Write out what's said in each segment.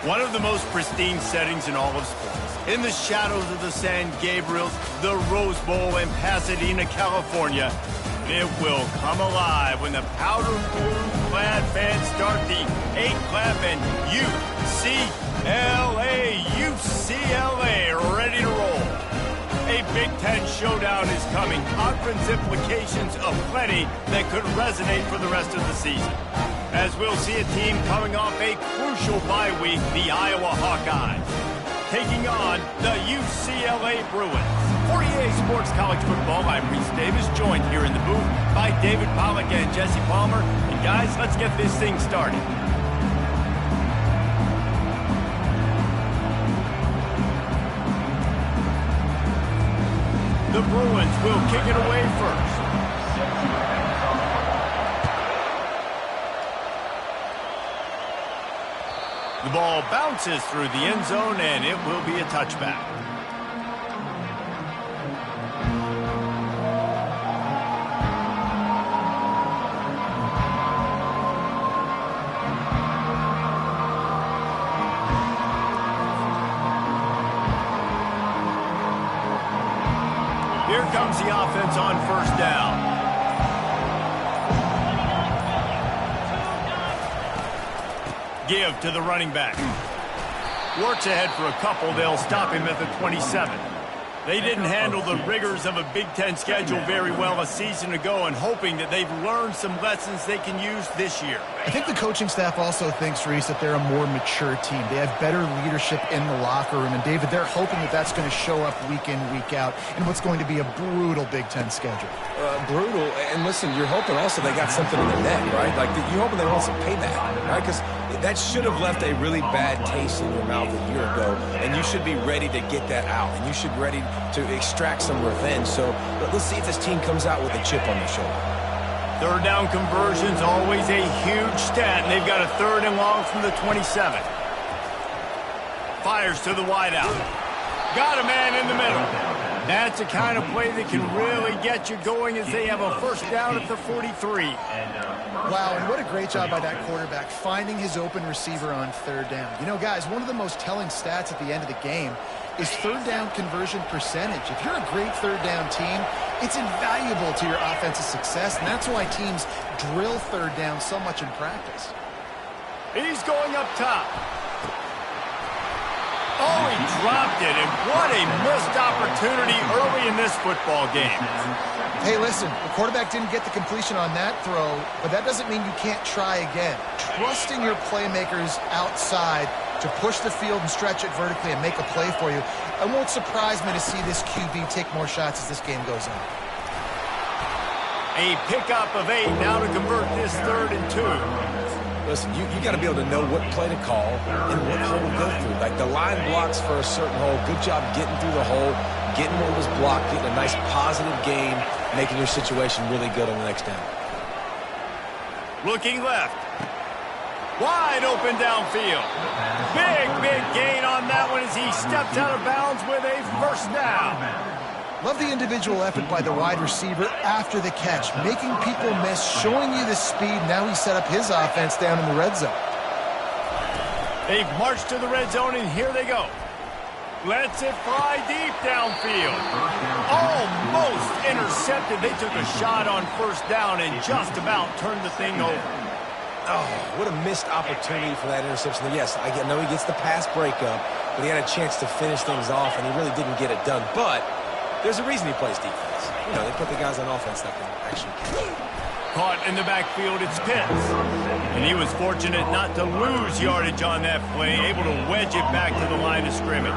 One of the most pristine settings in all of sports. In the shadows of the San Gabriels, the Rose Bowl in Pasadena, California, it will come alive when the powder blue-clad fans start the 8-clap and UCLA ready to roll. A Big Ten showdown is coming. Conference implications aplenty that could resonate for the rest of the season. As we'll see a team coming off a crucial bye week, the Iowa Hawkeyes, taking on the UCLA Bruins. For EA Sports College Football, I'm Reese Davis, joined here in the booth by David Pollack and Jesse Palmer. And guys, let's get this thing started. The Bruins will kick it away first. The ball bounces through the end zone, and it will be a touchback. Here comes the offense on first down. Give to the running back. Works ahead for a couple. They'll stop him at the 27. They didn't handle the rigors of a Big Ten schedule very well a season ago, and hoping that they've learned some lessons they can use this year. I think the coaching staff also thinks, Reese, that they're a more mature team. They have better leadership in the locker room. And, David, they're hoping that that's going to show up week in, week out in what's going to be a brutal Big Ten schedule. Brutal. And, listen, you're hoping also they got something in their neck, right? Like, you're hoping they want some payback, right? Because that should have left a really bad taste in your mouth a year ago, and you should be ready to get that out, and you should be ready to extract some revenge. So let's see if this team comes out with a chip on their shoulder. Third down conversion's always a huge stat, and they've got a third and long from the 27. Fires to the wideout. Got a man in the middle. That's the kind of play that can really get you going as they have a first down at the 43. Wow, and what a great job by that quarterback, finding his open receiver on third down. You know, guys, one of the most telling stats at the end of the game is third down conversion percentage. If you're a great third down team, it's invaluable to your offensive success, and that's why teams drill third down so much in practice. He's going up top. Oh, he dropped it, and what a missed opportunity early in this football game. Hey, listen, the quarterback didn't get the completion on that throw, but that doesn't mean you can't try again. Trusting your playmakers outside to push the field and stretch it vertically and make a play for you. It won't surprise me to see this QB take more shots as this game goes on. A pickup of 8 now to convert this 3rd and 2. Listen, you got to be able to know what play to call and what hole to go through. Like, the line blocks for a certain hole. Good job getting through the hole, getting what was blocked, getting a nice positive gain, making your situation really good on the next down. Looking left. Wide open downfield. Big gain on that one as he stepped out of bounds with a first down. Love the individual effort by the wide receiver after the catch, making people miss, showing you the speed. Now he set up his offense down in the red zone. They've marched to the red zone, and here they go. Lets it fly deep downfield. Almost intercepted. They took a shot on first down and just about turned the thing over. Oh, what a missed opportunity for that interception. Yes, I know he gets the pass breakup, but he had a chance to finish things off, and he really didn't get it done. But there's a reason he plays defense. You know, they put the guys on offense that can actually catch. Caught in the backfield, it's Pitts. And he was fortunate not to lose yardage on that play, able to wedge it back to the line of scrimmage.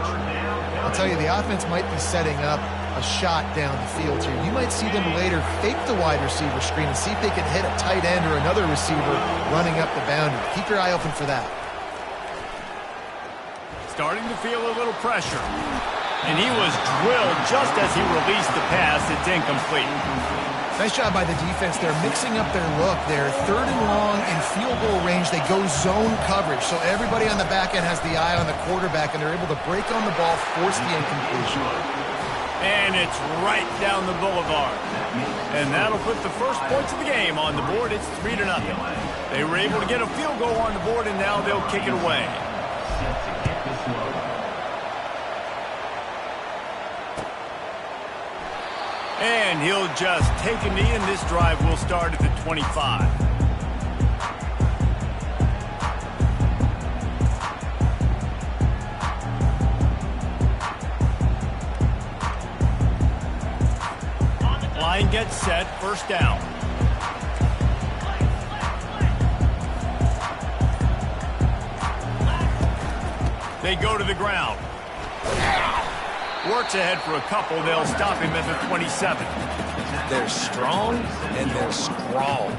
I'll tell you, the offense might be setting up a shot down the field here. You might see them later fake the wide receiver screen and see if they can hit a tight end or another receiver running up the boundary. Keep your eye open for that. Starting to feel a little pressure. And he was drilled just as he released the pass. It's incomplete. Nice job by the defense. They're mixing up their look. They're 3rd and long in field goal range. They go zone coverage. So everybody on the back end has the eye on the quarterback, and they're able to break on the ball, force the incompletion. And it's right down the boulevard. And that'll put the first points of the game on the board. It's 3-0. They were able to get a field goal on the board, and now they'll kick it away. And he'll just take a knee, and this drive will start at the 25. Line gets set, first down. They go to the ground. Works ahead for a couple. They'll stop him at the 27. They're strong and they're strong.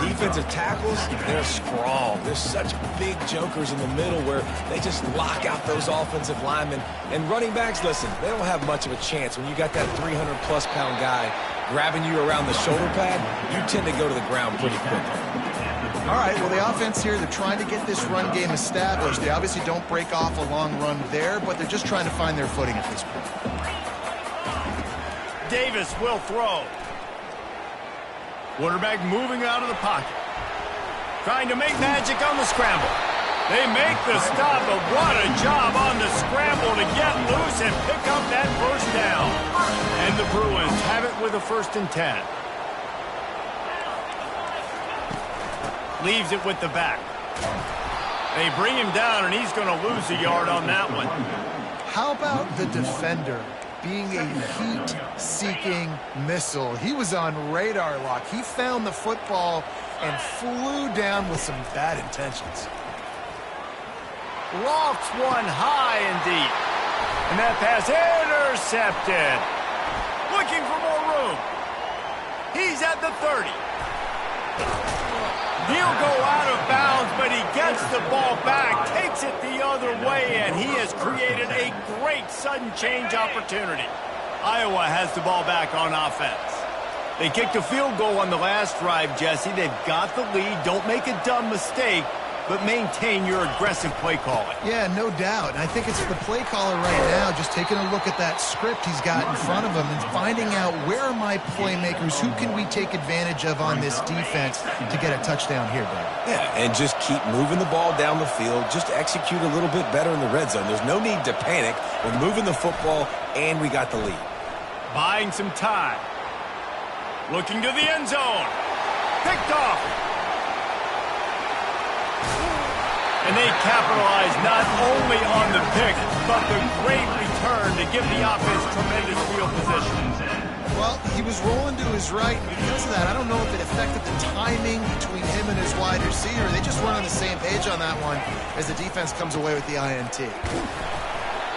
Defensive tackles, they're strong. There's such big jokers in the middle where they just lock out those offensive linemen. And running backs, listen, they don't have much of a chance. When you got that 300-plus pound guy grabbing you around the shoulder pad, you tend to go to the ground pretty quickly. All right, well, the offense here, they're trying to get this run game established. They obviously don't break off a long run there, but they're just trying to find their footing at this point. Davis will throw. Quarterback moving out of the pocket. Trying to make magic on the scramble. They make the stop, but what a job on the scramble to get loose and pick up that first down. And the Bruins have it with a 1st and 10. Leaves it with the back. They bring him down, and he's going to lose a yard on that one. How about the defender being a heat-seeking missile? He was on radar lock. He found the football and flew down with some bad intentions. Lofts one high and deep. And that pass intercepted. Looking for more room. He's at the 30. He'll go out of bounds, but he gets the ball back, takes it the other way, and he has created a great sudden change opportunity. Iowa has the ball back on offense. They kicked a field goal on the last drive, Jesse. They've got the lead. Don't make a dumb mistake, but maintain your aggressive play calling. Yeah, no doubt. And I think it's the play caller right now just taking a look at that script he's got in front of him and finding out where are my playmakers, who can we take advantage of on this defense to get a touchdown here, Brad. Yeah, and just keep moving the ball down the field. Just execute a little bit better in the red zone. There's no need to panic. We're moving the football, and we got the lead. Buying some time. Looking to the end zone. Picked off. And they capitalize not only on the pick, but the great return to give the offense tremendous field position. Well, he was rolling to his right, and because of that, I don't know if it affected the timing between him and his wide receiver. They just weren't on the same page on that one as the defense comes away with the INT.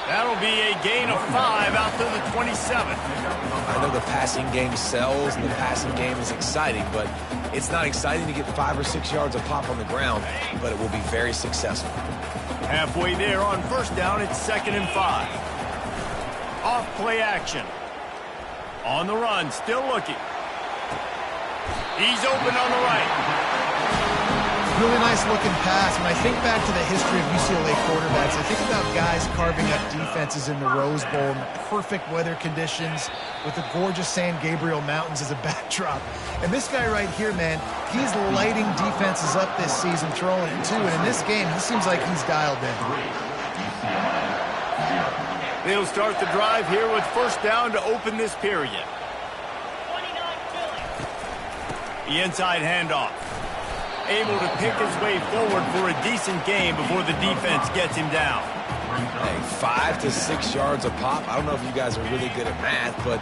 That'll be a gain of 5 out to the 27. I know the passing game sells and the passing game is exciting, but it's not exciting to get 5 or 6 yards of pop on the ground, but it will be very successful. Halfway there on first down, it's 2nd and 5. Off play action. On the run, still looking. He's open on the right. Really nice looking pass. When I think back to the history of UCLA quarterbacks, I think about guys carving up defenses in the Rose Bowl in the perfect weather conditions with the gorgeous San Gabriel Mountains as a backdrop. And this guy right here, man, he's lighting defenses up this season, throwing it too. And in this game, he seems like he's dialed in. They'll start the drive here with first down to open this period. The inside handoff. Able to pick his way forward for a decent game before the defense gets him down. Hey, 5 to 6 yards a pop. I don't know if you guys are really good at math, but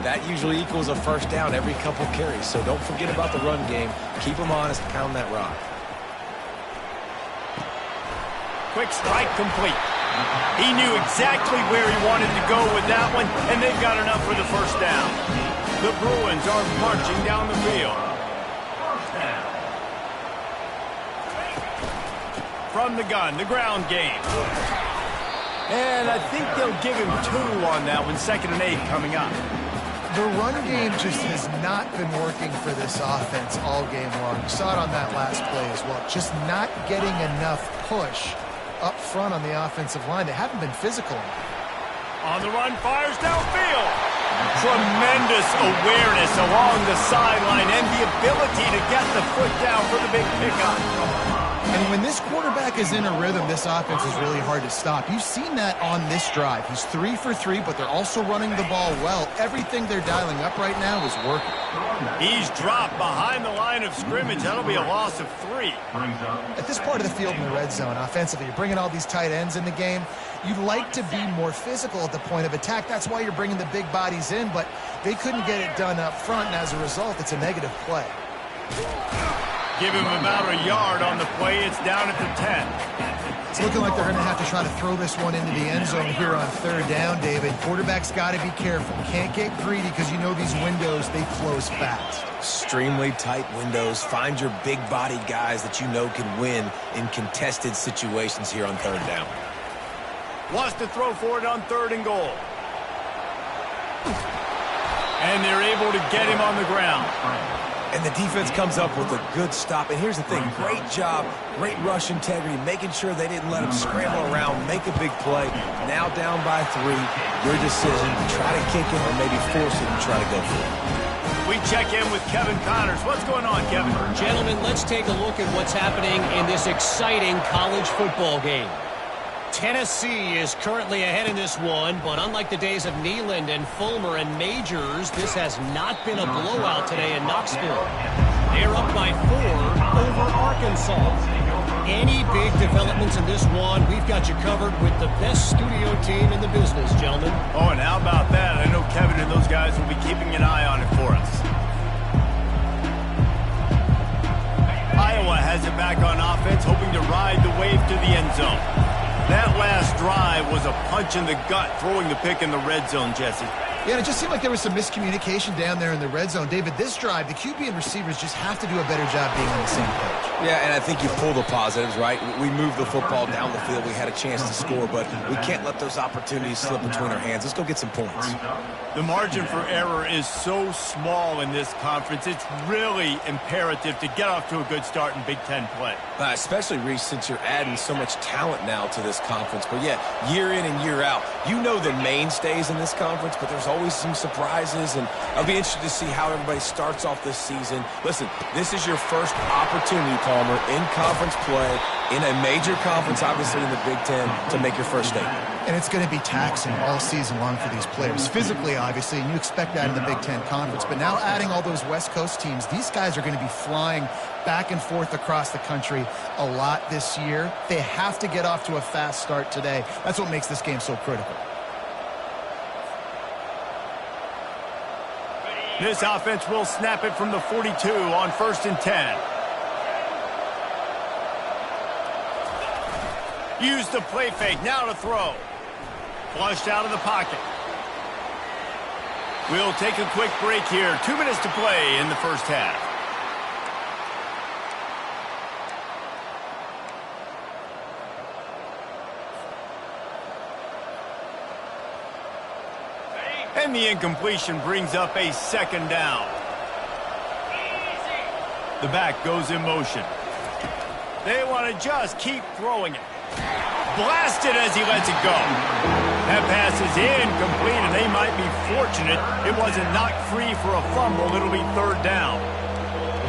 that usually equals a first down every couple carries. So don't forget about the run game. Keep them honest, pound that rock. Quick strike complete. He knew exactly where he wanted to go with that one, and they've got enough for the first down. The Bruins are marching down the field. From the gun, the ground game. And I think they'll give him 2 on that one. 2nd and 8 coming up. The run game just has not been working for this offense all game long. You saw it on that last play as well. Just not getting enough push up front on the offensive line. They haven't been physical. On the run, fires downfield. Tremendous awareness along the sideline and the ability to get the foot down for the big pickup. And when this quarterback is in a rhythm, this offense is really hard to stop. You've seen that on this drive. He's 3 for 3, but they're also running the ball well. Everything they're dialing up right now is working. He's dropped behind the line of scrimmage. That'll be a loss of 3. At this part of the field in the red zone, offensively, you're bringing all these tight ends in the game. You'd like to be more physical at the point of attack. That's why you're bringing the big bodies in, but they couldn't get it done up front, and as a result, it's a negative play. Give him about a yard on the play. It's down at the 10. It's looking like they're going to have to try to throw this one into the end zone here on third down, David. Quarterback's got to be careful. Can't get greedy because you know these windows, they close fast. Extremely tight windows. Find your big-bodied guys that you know can win in contested situations here on third down. Wants to throw for it on 3rd and goal. And they're able to get him on the ground. And the defense comes up with a good stop. And here's the thing, great job, great rush integrity, making sure they didn't let him scramble around, make a big play. Now down by 3, your decision, try to kick it or maybe force it and try to go for it. We check in with Kevin Connors. What's going on, Kevin? Gentlemen, let's take a look at what's happening in this exciting college football game. Tennessee is currently ahead in this one, but unlike the days of Neyland and Fulmer and Majors, this has not been a blowout today in Knoxville. They're up by 4 over Arkansas. Any big developments in this one, we've got you covered with the best studio team in the business, gentlemen. Oh, and how about that? I know Kevin and those guys will be keeping an eye on it for us. Iowa has it back on offense, hoping to ride the wave to the end zone. That last drive was a punch in the gut, throwing the pick in the red zone, Jesse. Yeah, and it just seemed like there was some miscommunication down there in the red zone. David, this drive, the QB and receivers just have to do a better job being on the same page. Yeah, and I think you pull the positives, right? We moved the football down the field. We had a chance to score, but we can't let those opportunities slip between our hands. Let's go get some points. The margin for error is so small in this conference. It's really imperative to get off to a good start in Big Ten play. Especially, Reese, since you're adding so much talent now to this conference. But, yeah, year in and year out, you know the mainstays in this conference, but there's always some surprises, and I'll be interested to see how everybody starts off this season. Listen, this is your first opportunity, Palmer, in conference play, in a major conference, obviously in the Big Ten, to make your first statement. And it's going to be taxing all season long for these players. Physically, obviously, and you expect that in the Big Ten Conference. But now adding all those West Coast teams, these guys are going to be flying back and forth across the country a lot this year. They have to get off to a fast start today. That's what makes this game so critical. This offense will snap it from the 42 on 1st and 10. Use the play fake, now to throw. Flushed out of the pocket. We'll take a quick break here. 2 minutes to play in the first half. And the incompletion brings up a 2nd down. The back goes in motion. They want to just keep throwing it. Blasted as he lets it go. That pass is incomplete, and they might be fortunate it wasn't knocked free for a fumble. It'll be 3rd down.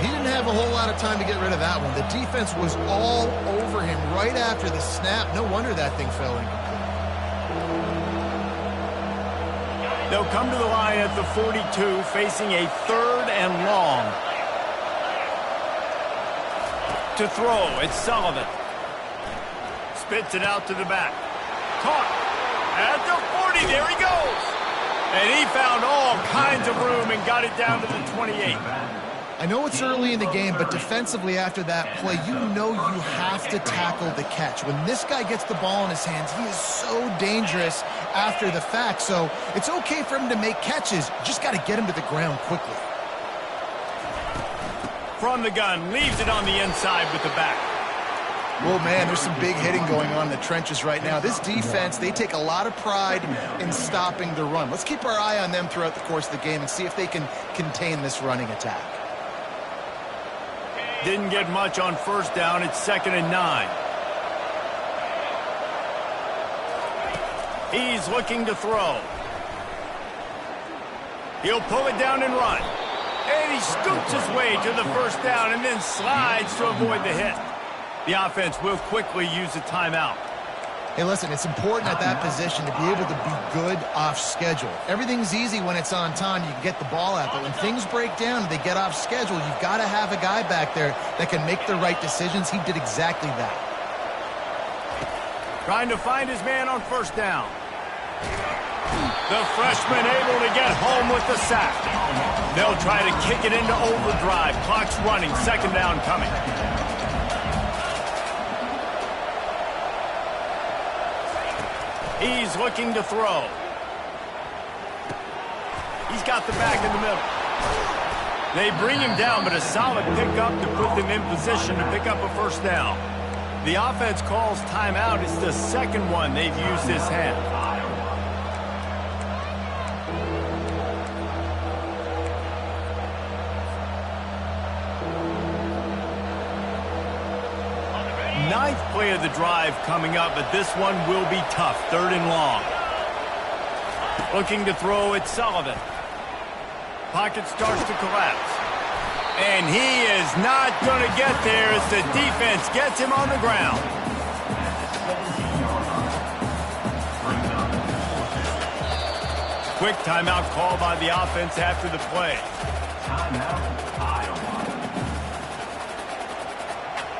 He didn't have a whole lot of time to get rid of that one. The defense was all over him right after the snap. No wonder that thing fell incomplete. They'll come to the line at the 42, facing a 3rd and long. To throw, it's Sullivan. Spits it out to the back. Caught. At the 40, there he goes. And he found all kinds of room and got it down to the 28. I know it's early in the game, but defensively after that play, you know you have to tackle the catch. When this guy gets the ball in his hands, he is so dangerous after the fact. So it's okay for him to make catches. Just got to get him to the ground quickly. From the gun, leaves it on the inside with the back. Well, man, there's some big hitting going on in the trenches right now. This defense, they take a lot of pride in stopping the run. Let's keep our eye on them throughout the course of the game and see if they can contain this running attack. Didn't get much on 1st down. It's 2nd and 9. He's looking to throw. He'll pull it down and run. And he scoops his way to the 1st down and then slides to avoid the hit. The offense will quickly use a timeout. Hey, listen, it's important at that position to be able to be good off schedule. Everything's easy when it's on time. You can get the ball out, but when things break down and they get off schedule, you've got to have a guy back there that can make the right decisions. He did exactly that. Trying to find his man on first down. The freshman able to get home with the sack. They'll try to kick it into overdrive. Clock's running. Second down coming. He's looking to throw. He's got the back in the middle. They bring him down, but a solid pickup to put them in position to pick up a first down. The offense calls timeout. It's the second one they've used this half. Ninth play of the drive coming up, but this one will be tough. Third and long. Looking to throw, it's Sullivan. Pocket starts to collapse. And he is not going to get there as the defense gets him on the ground. Quick timeout call by the offense after the play.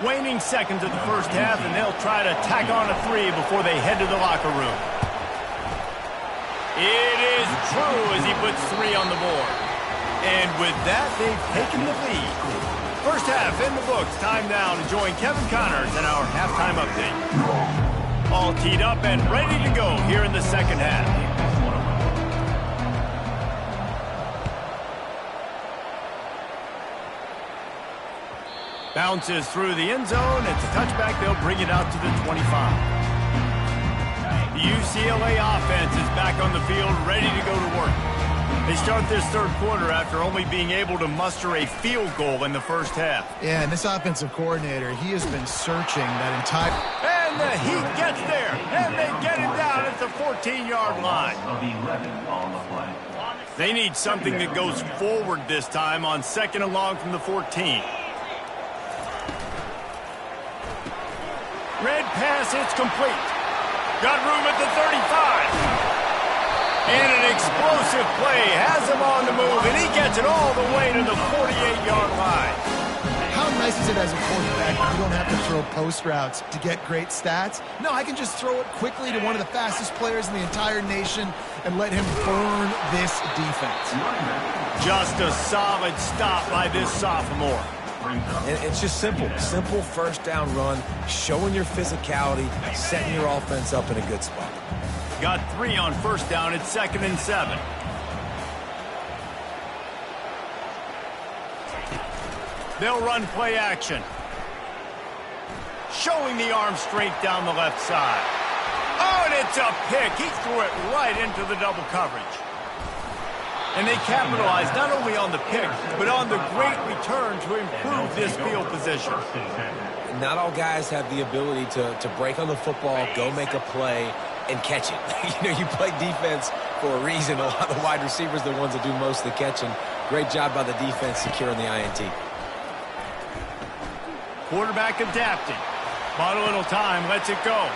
Waning seconds of the first half, and they'll try to tack on a 3 before they head to the locker room. It is true as he puts 3 on the board. And with that, they've taken the lead. First half in the books. Time now to join Kevin Connors in our halftime update. All teed up and ready to go here in the second half. Bounces through the end zone. It's a touchback. They'll bring it out to the 25. The UCLA offense is back on the field, ready to go to work. They start this third quarter after only being able to muster a field goal in the first half. Yeah, and this offensive coordinator, he has been searching that entire... And the Heat gets there, and they get it down at the 14-yard line. They need something that goes forward this time on second and long from the 14. Red pass, it's complete. Got room at the 35. And an explosive play has him on the move, and he gets it all the way to the 48-yard line. How nice is it as a quarterback that you don't have to throw post routes to get great stats? No, I can just throw it quickly to one of the fastest players in the entire nation and let him burn this defense. Just a solid stop by this sophomore. And it's just simple. Simple first down run, showing your physicality, setting your offense up in a good spot. Got 3 on first down. It's 2nd and 7. They'll run play action. Showing the arm strength down the left side. Oh, and it's a pick. He threw it right into the double coverage. And they capitalized not only on the pick, but on the great return to improve this field position. Not all guys have the ability to break on the football, go make a play, and catch it. You play defense for a reason. A lot of the wide receivers are the ones that do most of the catching. Great job by the defense securing the INT. Quarterback adapting. Bought a little time, lets it go.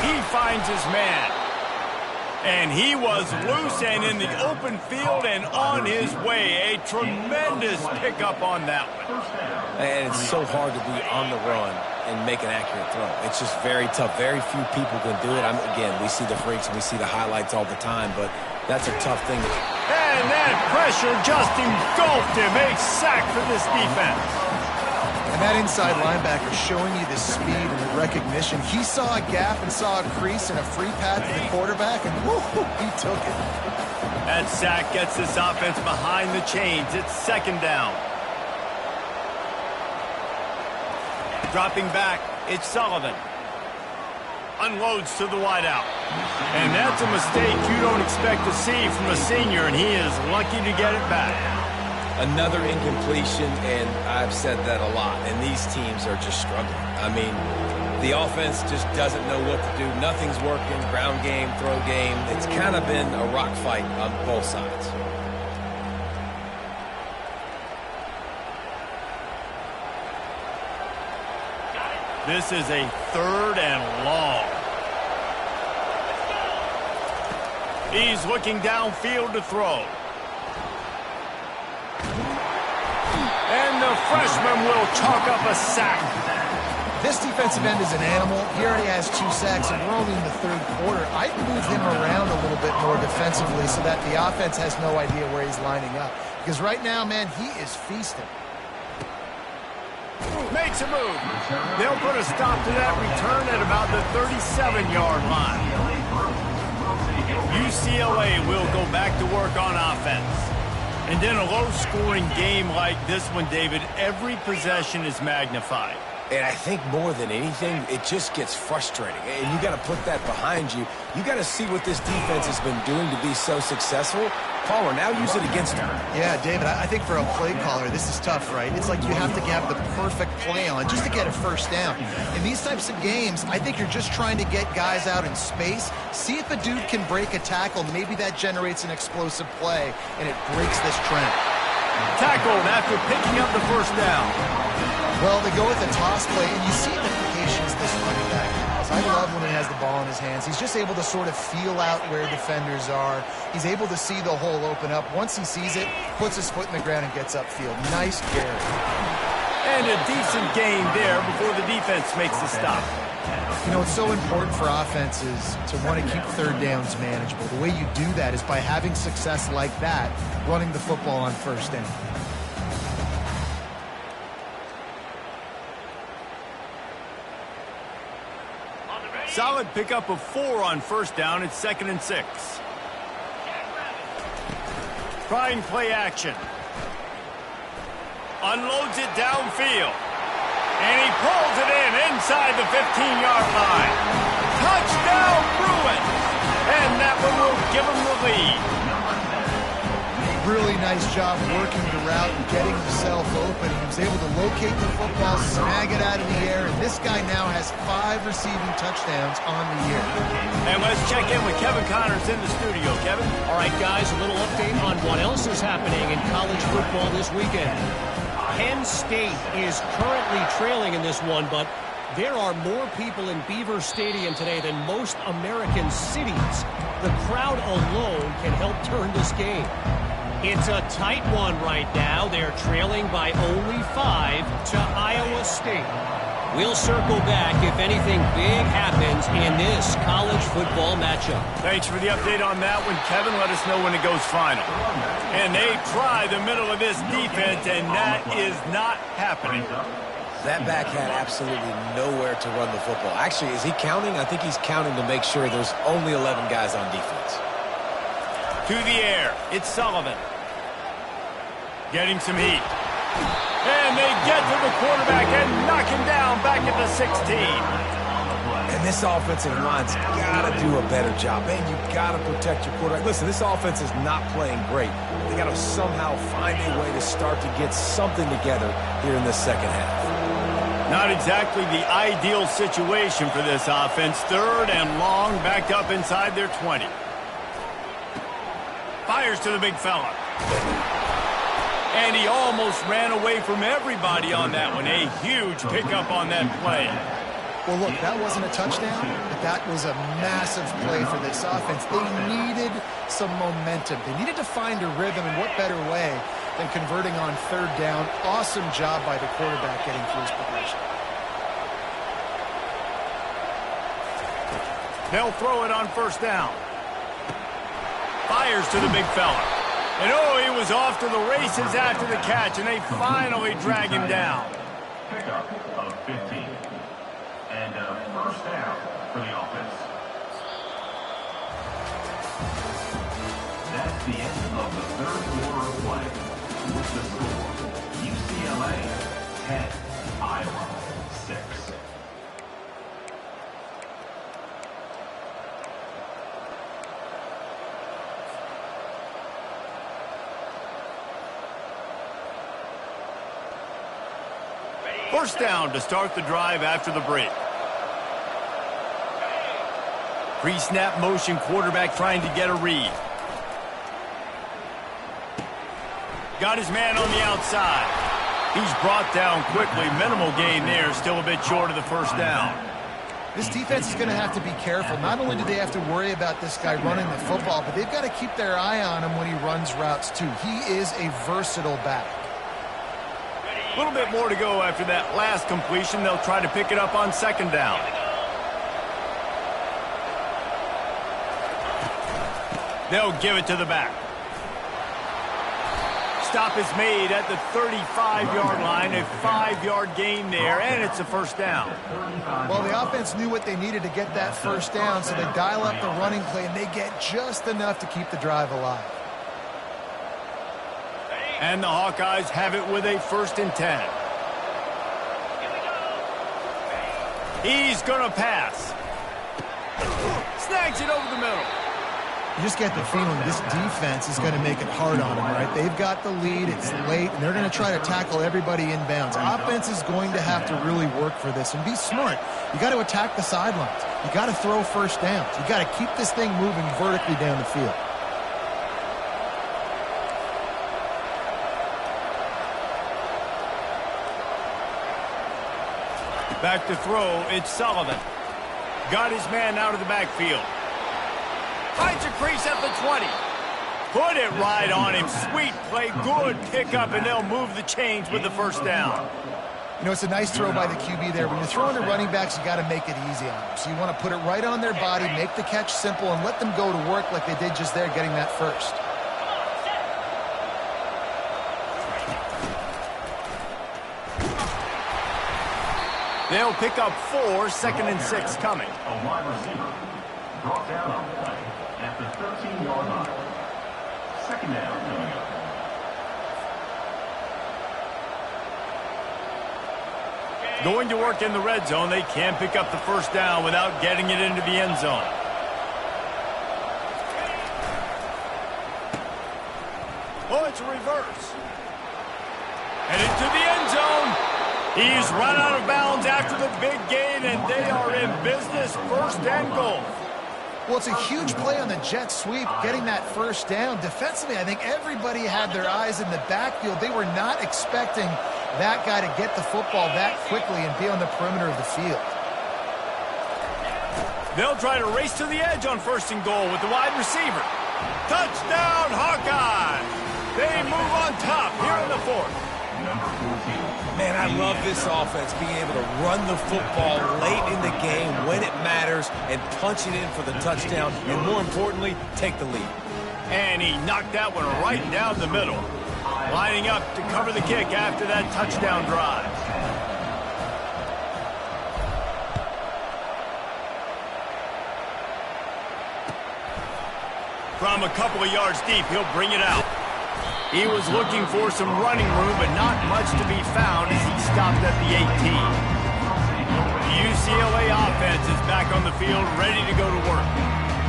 He finds his man. And he was loose and in the open field and on his way. A tremendous pickup on that one. And it's so hard to be on the run and make an accurate throw. It's just very tough. Very few people can do it. Again, we see the freaks and we see the highlights all the time, but that's a tough thing. And that pressure just engulfed him. A sack for this defense. And that inside linebacker showing you the speed and the recognition. He saw a gap and saw a crease and a free path to the quarterback, and whoo, he took it. That sack gets this offense behind the chains. It's 2nd down. Dropping back, it's Sullivan. Unloads to the wideout. And that's a mistake you don't expect to see from a senior, and he is lucky to get it back. Another incompletion, and I've said that a lot, and these teams are just struggling. I mean, the offense just doesn't know what to do. Nothing's working, ground game, throw game. It's kind of been a rock fight on both sides. This is a 3rd and long. He's looking downfield to throw. And the freshman will chalk up a sack. This defensive end is an animal. He already has 2 sacks, and we're only in the 3rd quarter. I'd move him around a little bit more defensively so that the offense has no idea where he's lining up. Because right now, man, he is feasting. Makes a move. They'll put a stop to that return at about the 37-yard line. UCLA will go back to work on offense. And in a low-scoring game like this one, David, every possession is magnified. And I think more than anything, it just gets frustrating. And you got to put that behind you. You got to see what this defense has been doing to be so successful. Caller, now use it against them. Yeah, David, I think for a play caller, this is tough, right? It's like you have to have the perfect play on just to get a first down. In these types of games, I think you're just trying to get guys out in space, see if a dude can break a tackle. Maybe that generates an explosive play, and it breaks this trend. Tackled after picking up the first down. Well, they go with a toss play, and you see the patience this running back has. I love when he has the ball in his hands. He's just able to sort of feel out where defenders are. He's able to see the hole open up. Once he sees it, puts his foot in the ground and gets upfield. Nice carry. And a decent gain there before the defense makes the stop. You know, it's so important for offenses to want to keep 3rd downs manageable. The way you do that is by having success like that, running the football on 1st down. Solid pickup of 4 on 1st down. It's 2nd and 6. Trying play action. Unloads it downfield. And he pulls it in inside the 15-yard line. Touchdown, Bruins! And that one will give him the lead. Really nice job working the route and getting himself open. He was able to locate the football, snag it out of the air, and this guy now has 5 receiving touchdowns on the year. And let's check in with Kevin Connors in the studio. Kevin? All right, guys, a little update on what else is happening in college football this weekend. Penn State is currently trailing in this one, but there are more people in Beaver Stadium today than most American cities. The crowd alone can help turn this game. It's a tight one right now. They're trailing by only 5 to Iowa State. We'll circle back if anything big happens in this college football matchup. Thanks for the update on that one, Kevin. Let us know when it goes final. And they try the middle of this defense, and that is not happening. That back had absolutely nowhere to run the football. Actually, is he counting? I think he's counting to make sure there's only 11 guys on defense. To the air, it's Sullivan. Getting some heat. And they get to the quarterback and knock him down back at the 16. And this offensive line's got to do a better job. Man, you got to protect your quarterback. Listen, this offense is not playing great. They got to somehow find a way to start to get something together here in the second half. Not exactly the ideal situation for this offense. 3rd and long, backed up inside their 20. Fires to the big fella. And he almost ran away from everybody on that one. A huge pickup on that play. Well, look, that wasn't a touchdown, but that was a massive play for this offense. They needed some momentum. They needed to find a rhythm, and what better way than converting on 3rd down. Awesome job by the quarterback getting through his progression. They'll throw it on 1st down. Fires to the big fella. And oh, he was off to the races after the catch, and they finally drag him down. Pickup of 15. And a 1st down for the offense. That's the end of the 3rd quarter of play. With the score, UCLA 10, Iowa 6. First down to start the drive after the break. Pre-snap motion, quarterback trying to get a read. Got his man on the outside. He's brought down quickly. Minimal gain there. Still a bit short of the first down. This defense is going to have to be careful. Not only do they have to worry about this guy running the football, but they've got to keep their eye on him when he runs routes too. He is a versatile back. A little bit more to go after that last completion. They'll try to pick it up on second down. They'll give it to the back. Stop is made at the 35-yard line, a 5-yard gain there, and it's a first down. Well, the offense knew what they needed to get that first down, so they dial up the running play, and they get just enough to keep the drive alive. And the Hawkeyes have it with a 1st and 10. He's going to pass. Snags it over the middle. You just get the feeling this defense is going to make it hard on them, right? They've got the lead, it's late, and they're going to try to tackle everybody inbounds. Offense is going to have to really work for this and be smart. You got to attack the sidelines. You got to throw first downs. You got to keep this thing moving vertically down the field. Back to throw, it's Sullivan. Got his man out of the backfield. Finds a crease at the 20. Put it right on him. Sweet play, good pickup, and they'll move the chains with the first down. You know, it's a nice throw by the QB there. When you're throwing to running backs, you got to make it easy on them. So you want to put it right on their body, make the catch simple, and let them go to work like they did just there, getting that first. They'll pick up 4, 2nd and 6 coming. A wide receiver brought down on play at the 13-yard line. 2nd down coming up. Going to work in the red zone. They can pick up the first down without getting it into the end zone. Oh, it's a reverse. And into the end zone. He's run out of bounds after the big gain, and they are in business. 1st and goal. Well, it's a huge play on the jet sweep, getting that first down. Defensively, I think everybody had their eyes in the backfield. They were not expecting that guy to get the football that quickly and be on the perimeter of the field. They'll try to race to the edge on 1st and goal with the wide receiver. Touchdown, Hawkeyes! They move on top here in the 4th. Man, I love this offense, being able to run the football late in the game when it matters and punch it in for the touchdown, and more importantly, take the lead. And he knocked that one right down the middle, lining up to cover the kick after that touchdown drive. From a couple of yards deep, he'll bring it out. He was looking for some running room, but not much to be found as he stopped at the 18. The UCLA offense is back on the field, ready to go to work.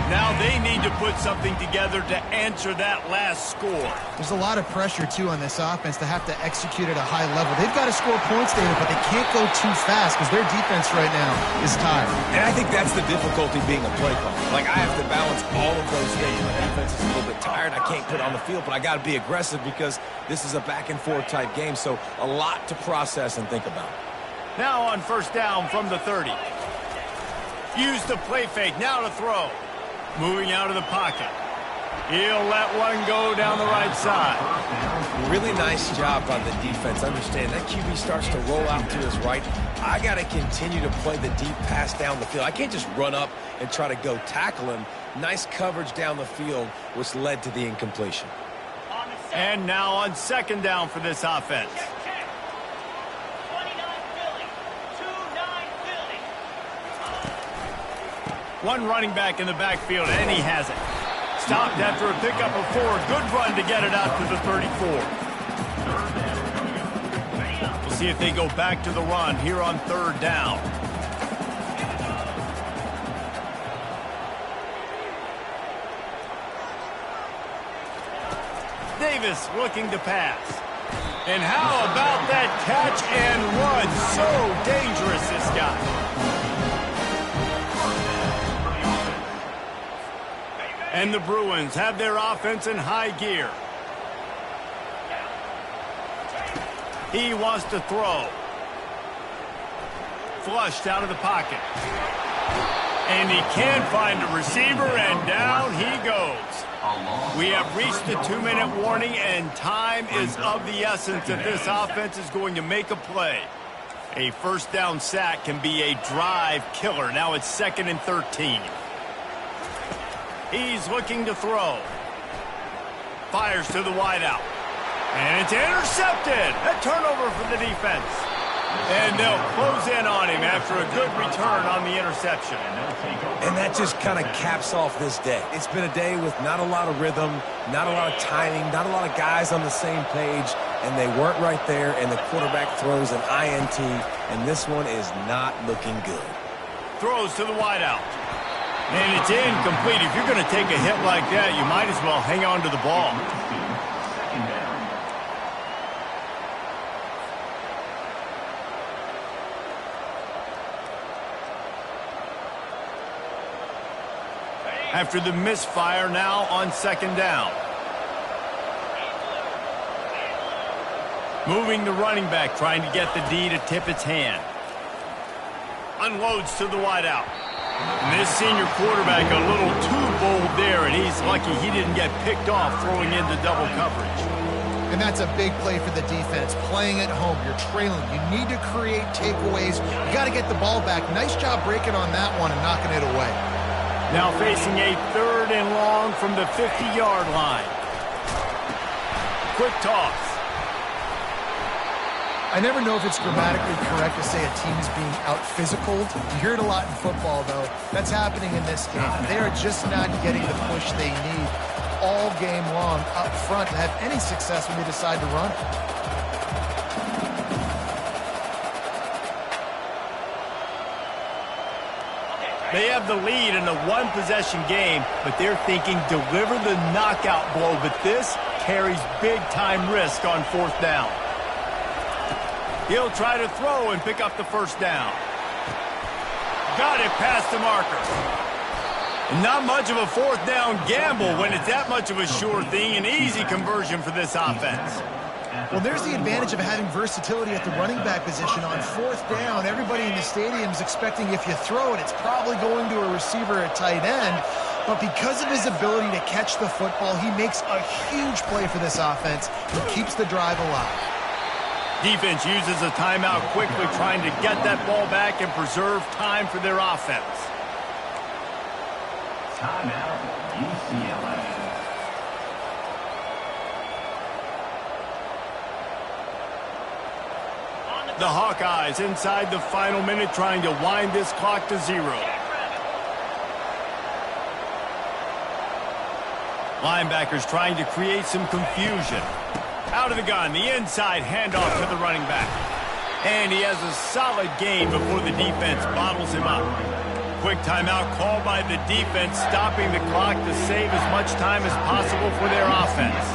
Now they need to put something together to answer that last score. There's a lot of pressure, too, on this offense to have to execute at a high level. They've got to score points, David, but they can't go too fast because their defense right now is tired. And I think that's the difficulty being a play caller. Like, I have to balance all of those things. My defense is a little bit tired. I can't put it on the field, but I got to be aggressive because this is a back-and-forth type game, so a lot to process and think about. Now on 1st down from the 30. Use the play fake, now to throw. Moving out of the pocket. He'll let one go down the right side. Really nice job by the defense. Understand that QB starts to roll out to his right. I got to continue to play the deep pass down the field. I can't just run up and try to go tackle him. Nice coverage down the field, which led to the incompletion. And now on 2nd down for this offense. One running back in the backfield, and he has it. Stopped after a pickup of 4. Good run to get it out to the 34. We'll see if they go back to the run here on 3rd down. Davis looking to pass. And how about that catch and run? So dangerous, this guy. And the Bruins have their offense in high gear. He wants to throw. Flushed out of the pocket. And he can't find a receiver, and down he goes. We have reached the 2-minute warning, and time is of the essence if this offense is going to make a play. A first down sack can be a drive killer. Now it's 2nd and 13. He's looking to throw. Fires to the wideout. And it's intercepted. A turnover for the defense. And they'll close in on him after a good return on the interception. And that just kind of caps off this day. It's been a day with not a lot of rhythm, not a lot of timing, not a lot of guys on the same page, and they weren't right there, and the quarterback throws an INT, and this one is not looking good. Throws to the wideout. And it's incomplete. If you're going to take a hit like that, you might as well hang on to the ball. After the misfire, now on 2nd down. Moving the running back, trying to get the D to tip its hand. Unloads to the wideout. And this senior quarterback a little too bold there, and he's lucky he didn't get picked off throwing into double coverage. And that's a big play for the defense. Playing at home, you're trailing. You need to create takeaways. You got to get the ball back. Nice job breaking on that one and knocking it away. Now facing a 3rd and long from the 50-yard line. Quick toss. I never know if it's grammatically correct to say a team is being out-physicaled. You hear it a lot in football, though. That's happening in this game. They are just not getting the push they need all game long up front to have any success when they decide to run. They have the lead in a one-possession game, but they're thinking deliver the knockout blow, but this carries big-time risk on 4th down. He'll try to throw and pick up the first down. Got it past the marker. Not much of a 4th down gamble when it's that much of a sure thing. An easy conversion for this offense. Well, there's the advantage of having versatility at the running back position. On 4th down, everybody in the stadium is expecting if you throw it, it's probably going to a receiver at tight end. But because of his ability to catch the football, he makes a huge play for this offense. He keeps the drive alive. Defense uses a timeout quickly, trying to get that ball back and preserve time for their offense. Timeout, UCLA. The Hawkeyes inside the final minute, trying to wind this clock to 0. Linebackers trying to create some confusion. Out of the gun, the inside handoff to the running back. And he has a solid gain before the defense bottles him up. Quick timeout called by the defense, stopping the clock to save as much time as possible for their offense.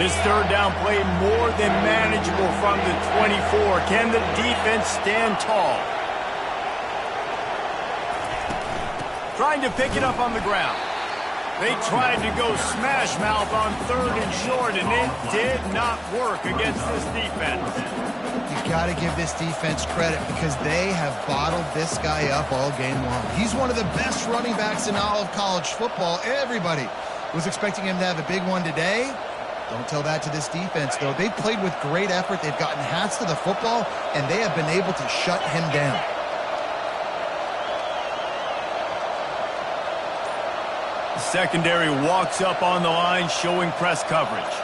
This 3rd down play more than manageable from the 24. Can the defense stand tall? Trying to pick it up on the ground. They tried to go smash mouth on 3rd and short, and it did not work against this defense. You got to give this defense credit because they have bottled this guy up all game long. He's one of the best running backs in all of college football. Everybody was expecting him to have a big one today. Don't tell that to this defense, though. They've played with great effort. They've gotten hats to the football, and they have been able to shut him down. The secondary walks up on the line, showing press coverage.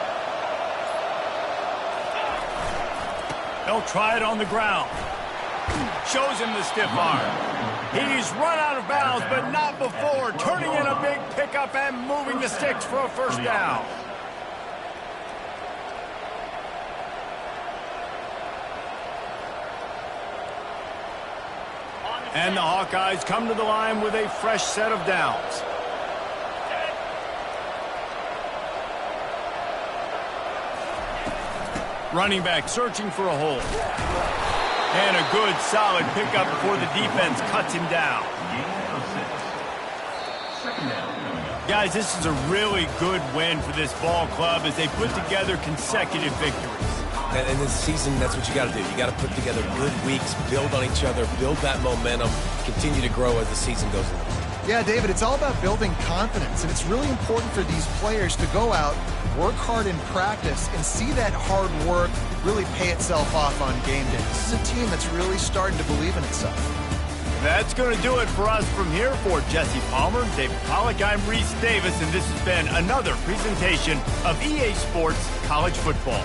They'll try it on the ground. Shows him the stiff arm. He's run out of bounds, but not before. Turning in a big pickup and moving the sticks for a first down. And the Hawkeyes come to the line with a fresh set of downs. Running back searching for a hole. And a good, solid pickup before the defense cuts him down. Second down. Guys, this is a really good win for this ball club as they put together consecutive victories. And this season, that's what you got to do. You got to put together good weeks, build on each other, build that momentum, continue to grow as the season goes on. Yeah, David, it's all about building confidence, and it's really important for these players to go out, work hard in practice, and see that hard work really pay itself off on game day. This is a team that's really starting to believe in itself. That's going to do it for us from here. For Jesse Palmer, David Pollack, I'm Reese Davis, and this has been another presentation of EA Sports College Football.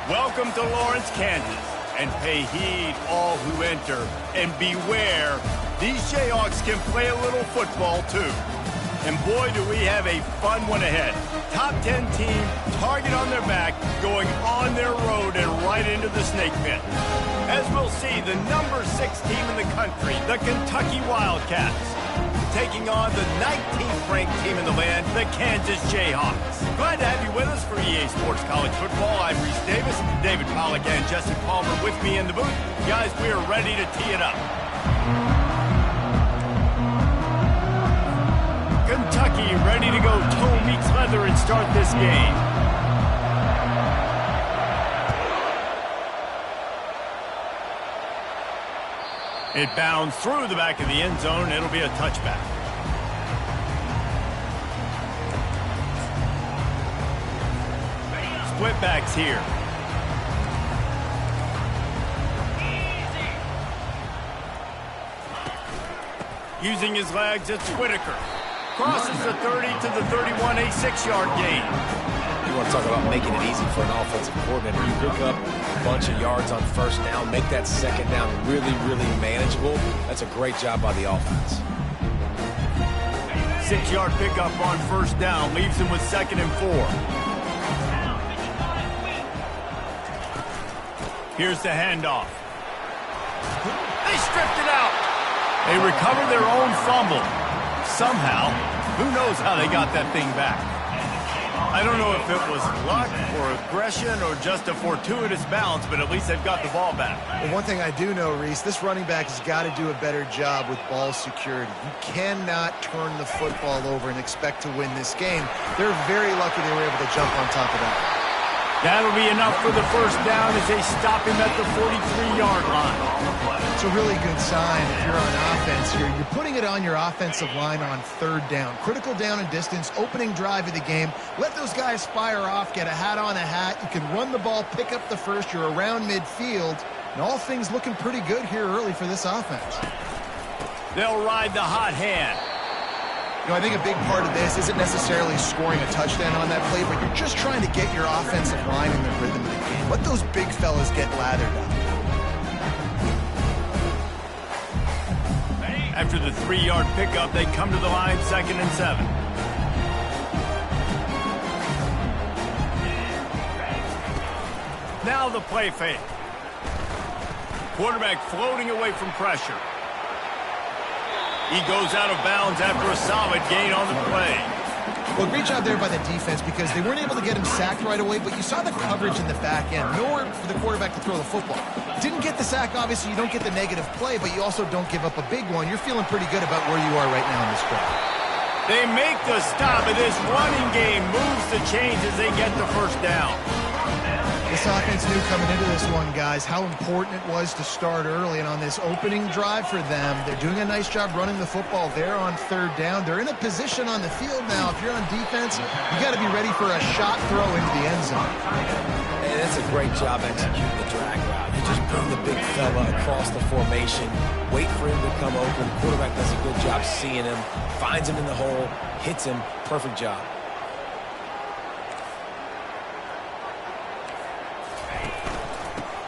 Welcome to Lawrence, Kansas, and pay heed all who enter, and beware, these Jayhawks can play a little football too. And boy, do we have a fun one ahead. Top 10 team, target on their back, going on their road and right into the snake pit. As we'll see, the number 6 team in the country, the Kentucky Wildcats, taking on the 19th ranked team in the land, the Kansas Jayhawks. Glad to have you with us for EA Sports College Football. I'm Reese Davis, David Pollack and Jesse Palmer with me in the booth. Guys, we are ready to tee it up. Kentucky ready to go toe meets leather and start this game. It bounds through the back of the end zone. It'll be a touchback. Split backs here. Using his legs, it's Whitaker. Crosses the 30 to the 31, a 6-yard gain. You want to talk about making it easy for an offensive coordinator. You pick up a bunch of yards on first down, make that second down really, really manageable. That's a great job by the offense. 6-yard pickup on first down, leaves him with 2nd and 4. Here's the handoff. They stripped it out. They recovered their own fumble. Somehow, who knows how they got that thing back. I don't know if it was luck or aggression or just a fortuitous bounce, but at least they've got the ball back. Well, one thing I do know, Reese, this running back has got to do a better job with ball security. You cannot turn the football over and expect to win this game. They're very lucky they were able to jump on top of that. That'll be enough for the first down as they stop him at the 43-yard line. It's a really good sign if you're on offense here. You're putting it on your offensive line on 3rd down. Critical down and distance, opening drive of the game. Let those guys fire off, get a hat on a hat. You can run the ball, pick up the first. You're around midfield. And all things looking pretty good here early for this offense. They'll ride the hot hand. You know, I think a big part of this isn't necessarily scoring a touchdown on that play, but you're just trying to get your offensive line in the rhythm of the game. Let those big fellas get lathered up. After the 3-yard pickup, they come to the line 2nd and 7. Now the play fake. Quarterback floating away from pressure. He goes out of bounds after a solid gain on the play. Well, great job there by the defense because they weren't able to get him sacked right away, but you saw the coverage in the back end. Nowhere for the quarterback to throw the football. Didn't get the sack, obviously. You don't get the negative play, but you also don't give up a big one. You're feeling pretty good about where you are right now in this drive. They make the stop, and this running game moves the chains as they get the first down. This offense knew coming into this one, guys, how important it was to start early. And on this opening drive for them, they're doing a nice job running the football there on 3rd down. They're in a position on the field now. If you're on defense, you got to be ready for a shot throw into the end zone. And that's a great job executing the drag route. You just bring the big fella across the formation, wait for him to come open. The quarterback does a good job seeing him, finds him in the hole, hits him. Perfect job.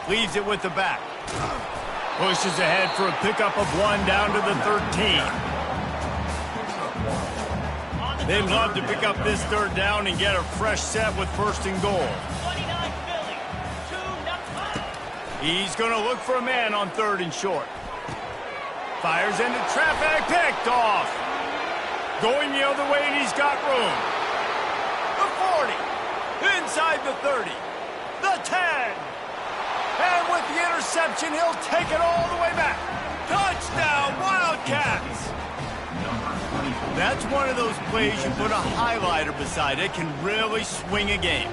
Leaves it with the back. Pushes ahead for a pickup of 1 down to the 13. They'd love to pick up this 3rd down and get a fresh set with 1st and goal. He's going to look for a man on 3rd and short. Fires into traffic, picked off. Going the other way, and he's got room. The 40, inside the 30, the 10. And with the interception, he'll take it all the way back. Touchdown, Wildcats! That's one of those plays you put a highlighter beside it, can really swing a game.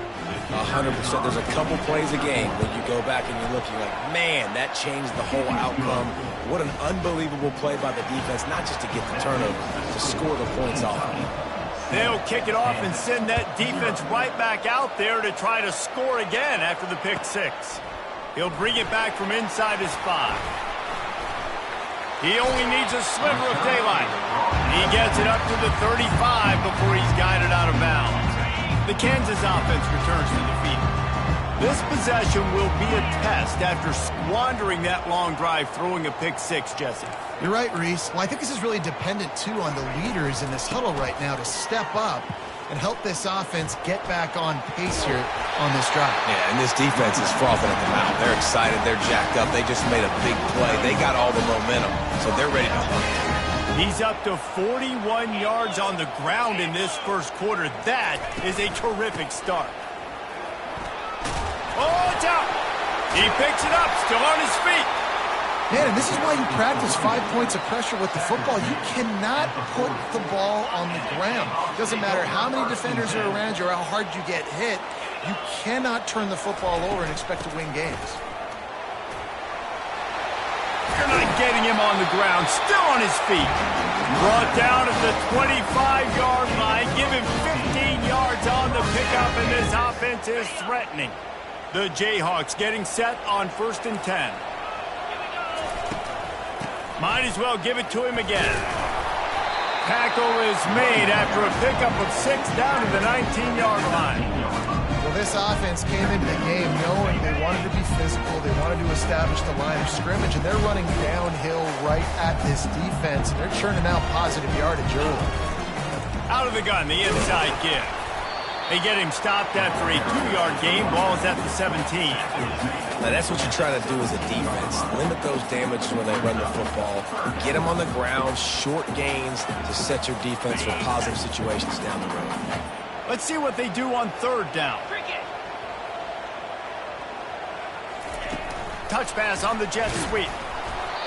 100%. There's a couple plays a game when you go back and you're looking like, man, that changed the whole outcome. What an unbelievable play by the defense, not just to get the turnover, to score the points off. They'll kick it off and send that defense right back out there to try to score again after the pick 6. He'll bring it back from inside his 5. He only needs a sliver of daylight. He gets it up to the 35 before he's guided out of bounds. The Kansas offense returns to the field. This possession will be a test after squandering that long drive throwing a pick 6, Jesse. You're right, Reese. Well, I think this is really dependent, too, on the leaders in this huddle right now to step up and help this offense get back on pace here on this drive. Yeah, and this defense is frothing at the mouth. They're excited. They're jacked up. They just made a big play. They got all the momentum, so they're ready to hunt. He's up to 41 yards on the ground in this first quarter. That is a terrific start. Oh, it's out. He picks it up, still on his feet. Man, and this is why you practice 5 points of pressure with the football. You cannot put the ball on the ground. Doesn't matter how many defenders are around you or how hard you get hit. You cannot turn the football over and expect to win games. They're not getting him on the ground, still on his feet. Brought down at the 25-yard line. Give him 15 yards on the pickup, and this offense is threatening. The Jayhawks getting set on 1st and 10. Might as well give it to him again. Tackle is made after a pickup of 6 down to the 19-yard line. Well, this offense came into the game knowing they wanted to be physical. They wanted to establish the line of scrimmage, and they're running downhill right at this defense. And they're churning out positive yardage early. Out of the gun, the inside give. They get him stopped after a 2-yard gain. Ball is at the 17. Now, that's what you try to do as a defense. Limit those damages when they run the football. Get them on the ground, short gains to set your defense for positive situations down the road. Let's see what they do on 3rd down. Touch pass on the jet sweep.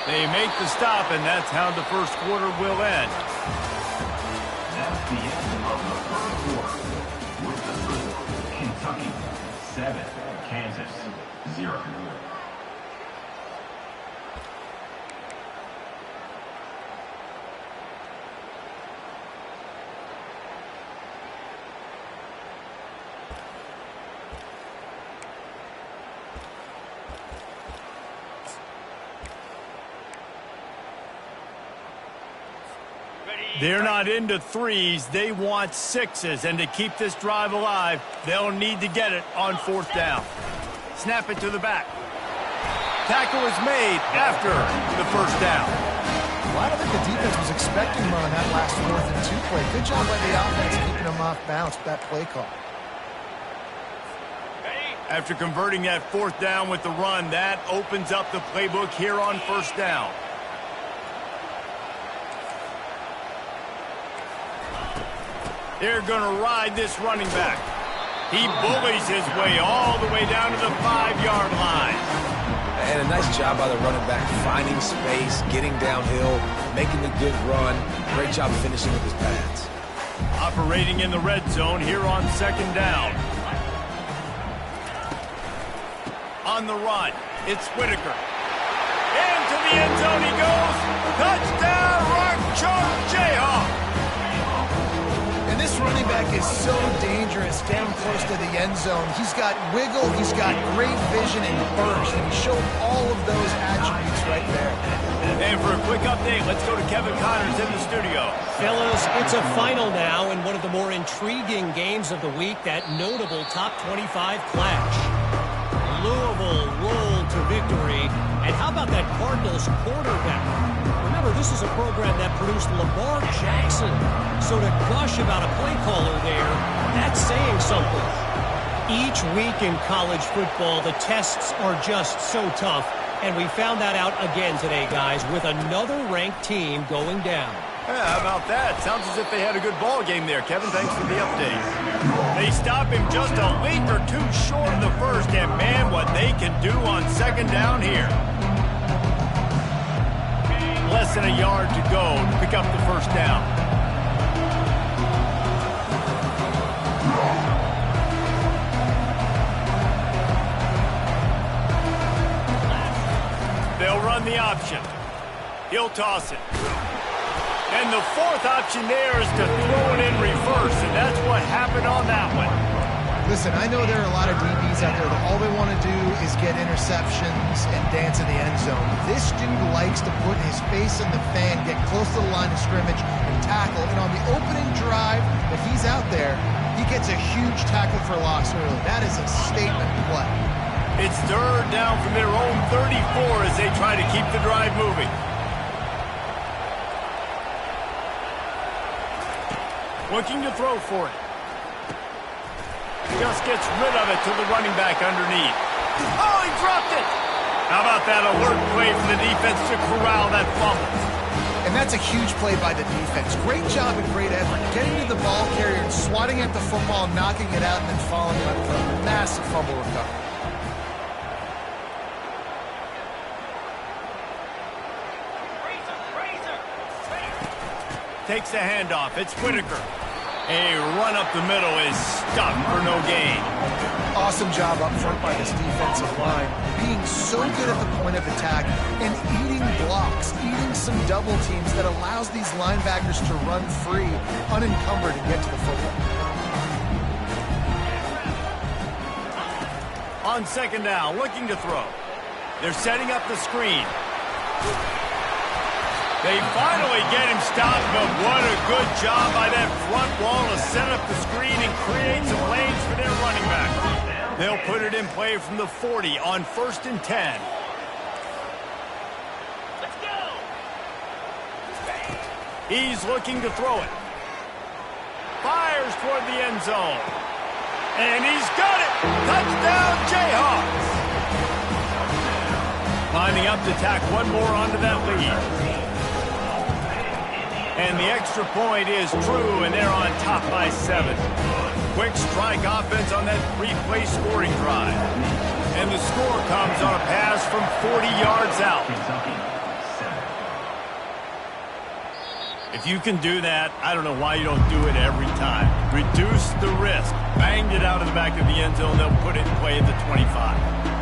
They make the stop, and that's how the first quarter will end. That's the end of the first quarter. With the score, Kentucky 7, Kansas 0. They're not into 3s. They want 6s. And to keep this drive alive, they'll need to get it on 4th down. Snap it to the back. Tackle is made after the first down. Well, I don't think the defense was expecting him on that last 4th and 2 play. Good job by the offense keeping him off balance with that play call. After converting that 4th down with the run, that opens up the playbook here on 1st down. They're going to ride this running back. He bullies his way all the way down to the 5-yard line. And a nice job by the running back, finding space, getting downhill, making a good run. Great job finishing with his pads. Operating in the red zone here on 2nd down. On the run, it's Whitaker. Into the end zone he goes. Touchdown, Rock Chalk Jayhawk. And this running back is so dangerous down close to the end zone. He's got wiggle, he's got great vision and burst, and he showed all of those attributes right there. And for a quick update, let's go to Kevin Connors in the studio. Fellas, it's a final now in one of the more intriguing games of the week, that notable top 25 clash. Louisville rolled to victory. And how about that Cardinals quarterback? Remember, this is a program that produced Lamar Jackson. So to gush about a play caller there, that's saying something. Each week in college football, the tests are just so tough. And we found that out again today, guys, with another ranked team going down. Yeah, how about that? Sounds as if they had a good ball game there. Kevin, thanks for the update. They stop him just a length or two short of the first, and man, what they can do on 2nd down here. Less than a yard to go to pick up the 1st down. They'll run the option. He'll toss it. And the 4th option there is to throw it in reverse, and that's what happened on that one. Listen, I know there are a lot of DBs out there that all they want to do is get interceptions and dance in the end zone. This dude likes to put his face in the fan, get close to the line of scrimmage, and tackle. And on the opening drive that he's out there, he gets a huge tackle for loss early. That is a statement play. It's 3rd down from their own 34 as they try to keep the drive moving. Looking to throw for it. Just gets rid of it to the running back underneath. Oh, he dropped it! How about that alert play from the defense to corral that fumble? And that's a huge play by the defense. Great job and great effort getting to the ball carrier and swatting at the football, knocking it out, and then following it up with a massive fumble recovery. Takes the handoff. It's Whitaker. A run up the middle is stuck for no gain. Awesome job up front by this defensive line, being so good at the point of attack and eating blocks, eating some double teams that allows these linebackers to run free, unencumbered, and get to the football. On 2nd down, looking to throw. They're setting up the screen. They finally get him stopped, but what a good job by that front wall to set up the screen and create some lanes for their running back. They'll put it in play from the 40 on 1st and 10. Let's go! He's looking to throw it. Fires toward the end zone. And he's got it! Touchdown, Jayhawks! Lining up to tack one more onto that lead. And the extra point is true, and they're on top by 7. Quick strike offense on that 3-play scoring drive. And the score comes on a pass from 40 yards out. If you can do that, I don't know why you don't do it every time. Reduce the risk. Banged it out of the back of the end zone. They'll put it in play at the 25.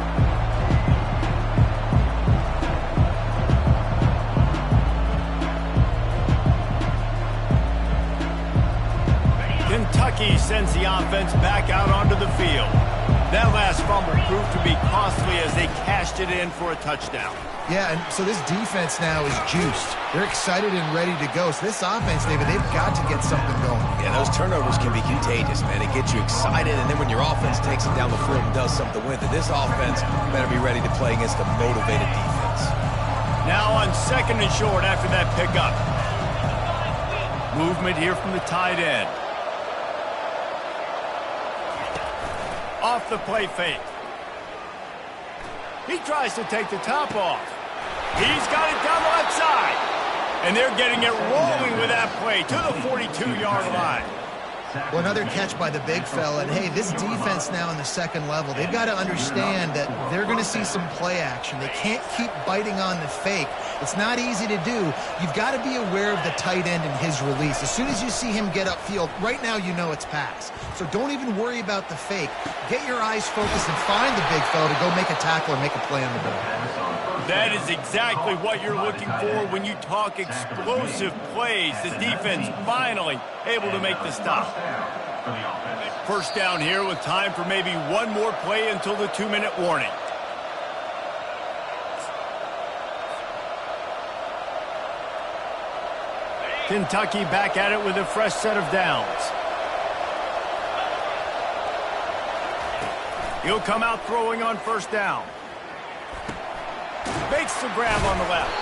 Kentucky sends the offense back out onto the field. That last fumble proved to be costly as they cashed it in for a touchdown. Yeah, and so this defense now is juiced. They're excited and ready to go. So this offense, David, they've got to get something going. Yeah, those turnovers can be contagious, man. It gets you excited, and then when your offense takes it down the field and does something with it, this offense better be ready to play against a motivated defense. Now on 2nd and short after that pickup. Movement here from the tight end. Off the play fake. He tries to take the top off. He's got it down the left side. And they're getting it rolling with that play to the 42-yard line. Well, another catch by the big fella. And, hey, this defense now in the second level, they've got to understand that they're going to see some play action. They can't keep biting on the fake. It's not easy to do. You've got to be aware of the tight end and his release. As soon as you see him get upfield, right now you know it's pass. So don't even worry about the fake. Get your eyes focused and find the big fella to go make a tackle or make a play on the ball. That is exactly what you're looking for when you talk explosive plays. The defense finally able to make the stop. First down here with time for maybe one more play until the 2-minute warning. Kentucky back at it with a fresh set of downs. He'll come out throwing on first down. Makes the grab on the left.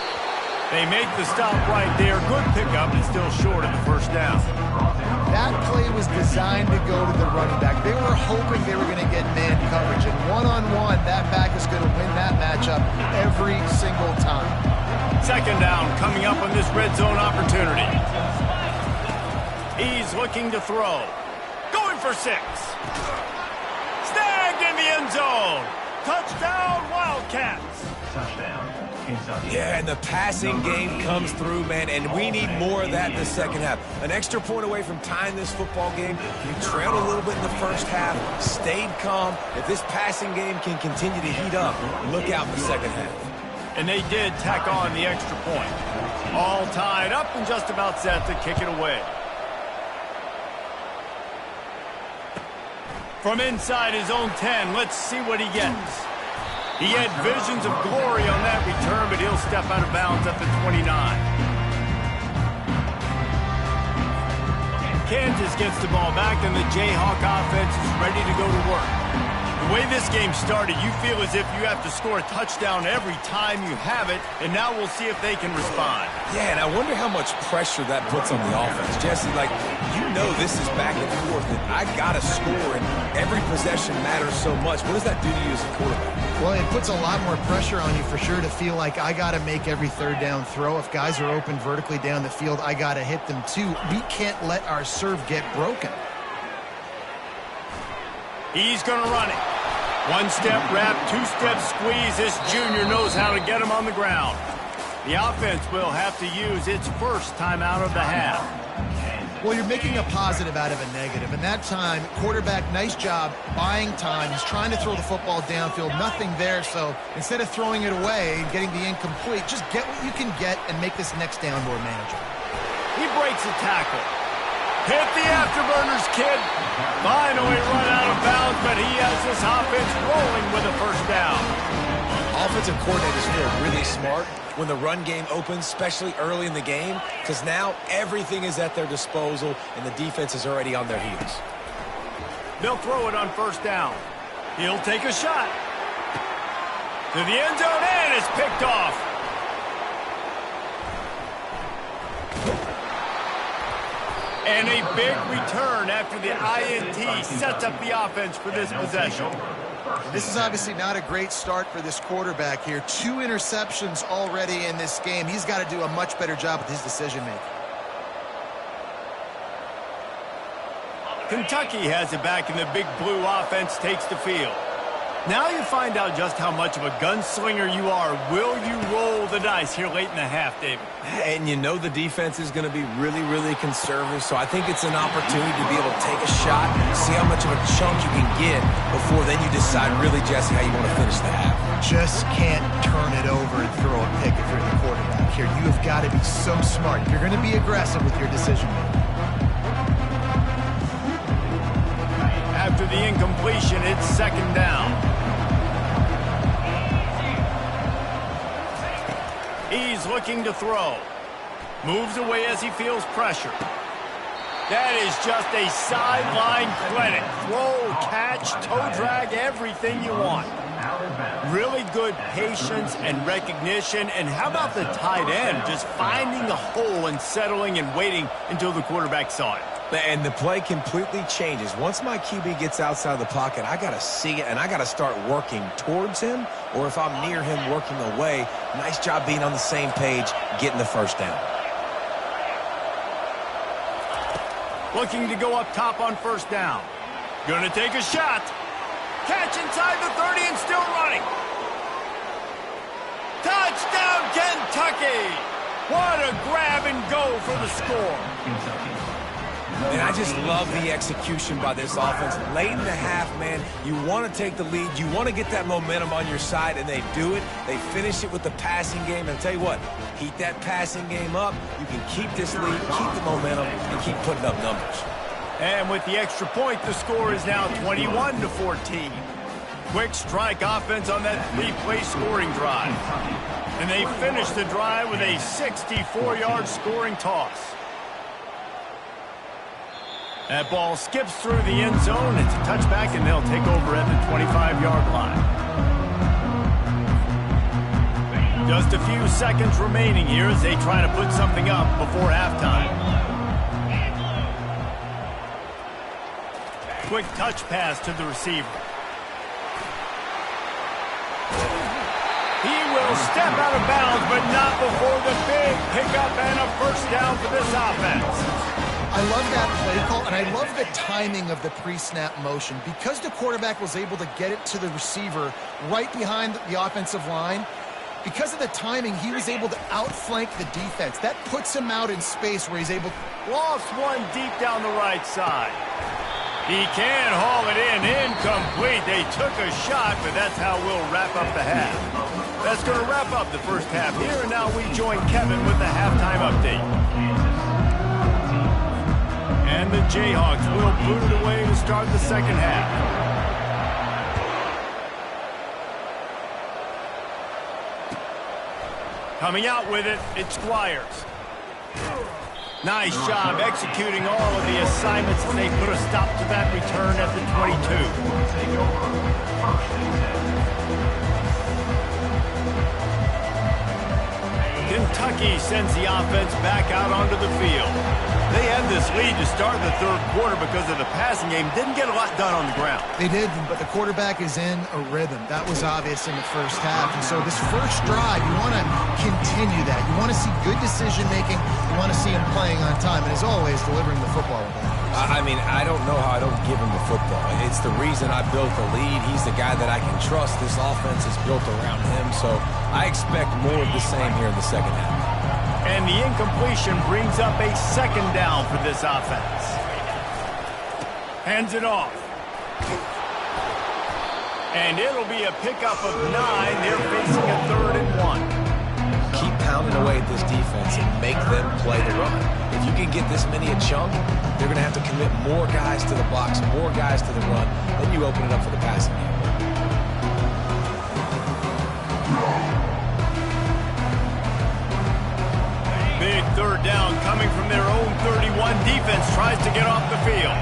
They make the stop right there. Good pickup and still short of the first down. That play was designed to go to the running back. They were hoping they were going to get man coverage. And one-on-one, that back is going to win that matchup every single time. Second down coming up on this red zone opportunity. He's looking to throw. Going for 6. Snagged in the end zone. Touchdown, Wildcats. Touchdown, Kentucky. Yeah, and the passing game comes through, man, and we need more of that in the second half. An extra point away from tying this football game. We trailed a little bit in the first half, stayed calm. If this passing game can continue to heat up, look out in the second half. And they did tack on the extra point. All tied up and just about set to kick it away. From inside his own 10, let's see what he gets. He had visions of glory on that return, but he'll step out of bounds at the 29. Kansas gets the ball back, and the Jayhawk offense is ready to go to work. The way this game started, you feel as if you have to score a touchdown every time you have it, and now we'll see if they can respond. Yeah, and I wonder how much pressure that puts on the offense. Jesse, like, you know this is back and forth, and I got to score, and every possession matters so much. What does that do to you as a quarterback? Well, it puts a lot more pressure on you for sure to feel like I got to make every third down throw. If guys are open vertically down the field, I got to hit them too. We can't let our serve get broken. He's going to run it. One-step wrap, two-step squeeze. This junior knows how to get him on the ground. The offense will have to use its first timeout of the half. Well, you're making a positive out of a negative. And that time, quarterback, nice job buying time. He's trying to throw the football downfield. Nothing there. So instead of throwing it away and getting the incomplete, just get what you can get and make this next down more manageable. He breaks a tackle. Hit the afterburners, kid. Finally run out of bounds, but he has this offense rolling with a first down. Offensive coordinators feel really smart when the run game opens, especially early in the game, because now everything is at their disposal and the defense is already on their heels. They'll throw it on first down. He'll take a shot. To the end zone, and it's picked off. And a big return after the INT sets up the offense for this possession. This is obviously not a great start for this quarterback here. 2 interceptions already in this game. He's got to do a much better job with his decision-making. Kentucky has it back, and the big blue offense takes the field. Now you find out just how much of a gunslinger you are. Will you roll the dice here late in the half, David? And you know the defense is going to be really, really conservative, so I think it's an opportunity to be able to take a shot, see how much of a chunk you can get before then you decide really, Jesse, how you want to finish the half. Just can't turn it over and throw a pick if you're the quarterback here. You have got to be so smart. You're going to be aggressive with your decision-making. After the incompletion, it's second down. He's looking to throw. Moves away as he feels pressure. That is just a sideline clinic. Throw, catch, toe drag, everything you want. Really good patience and recognition. And how about the tight end just finding the hole and settling and waiting until the quarterback saw it? And the play completely changes. Once my QB gets outside the pocket, I got to see it, and I got to start working towards him, or if I'm near him, working away. Nice job being on the same page, getting the first down. Looking to go up top on first down. Going to take a shot. Catch inside the 30 and still running. Touchdown, Kentucky! What a grab and go for the score. And I just love the execution by this offense. Late in the half, man, you want to take the lead. You want to get that momentum on your side, and they do it. They finish it with the passing game. And I'll tell you what, heat that passing game up. You can keep this lead, keep the momentum, and keep putting up numbers. And with the extra point, the score is now 21-14. Quick strike offense on that three-play scoring drive. And they finish the drive with a 64-yard scoring toss. That ball skips through the end zone. It's a touchback, and they'll take over at the 25-yard line. Just a few seconds remaining here as they try to put something up before halftime. Quick touch pass to the receiver. He will step out of bounds, but not before the big pickup and a first down for this offense. I love that play call, and I love the timing of the pre-snap motion. Because the quarterback was able to get it to the receiver right behind the offensive line, because of the timing, he was able to outflank the defense. That puts him out in space where he's able to... Lost one deep down the right side. He can haul it in. Incomplete. They took a shot, but that's how we'll wrap up the half. That's going to wrap up the first half here, and now we join Kevin with the halftime update. And the Jayhawks will boot it away to start the second half. Coming out with it, it's Squires. Nice job executing all of the assignments, and they put a stop to that return at the 22. Kentucky sends the offense back out onto the field. They had this lead to start the third quarter because of the passing game. Didn't get a lot done on the ground. They did, but the quarterback is in a rhythm. That was obvious in the first half. And so this first drive, you want to continue that. You want to see good decision-making. You want to see him playing on time. And as always, delivering the football. I mean, I don't know how I don't give him the football. It's the reason I built the lead. He's the guy that I can trust. This offense is built around him. So I expect more of the same here in the second half. And the incompletion brings up a second down for this offense. Hands it off. And it'll be a pickup of 9. They're facing a 3rd and 1. Keep pounding away at this defense and make them play the run. If you can get this many a chunk, they're going to have to commit more guys to the box, more guys to the run. Then you open it up for the passing game. Big third down coming from their own 31. Defense tries to get off the field.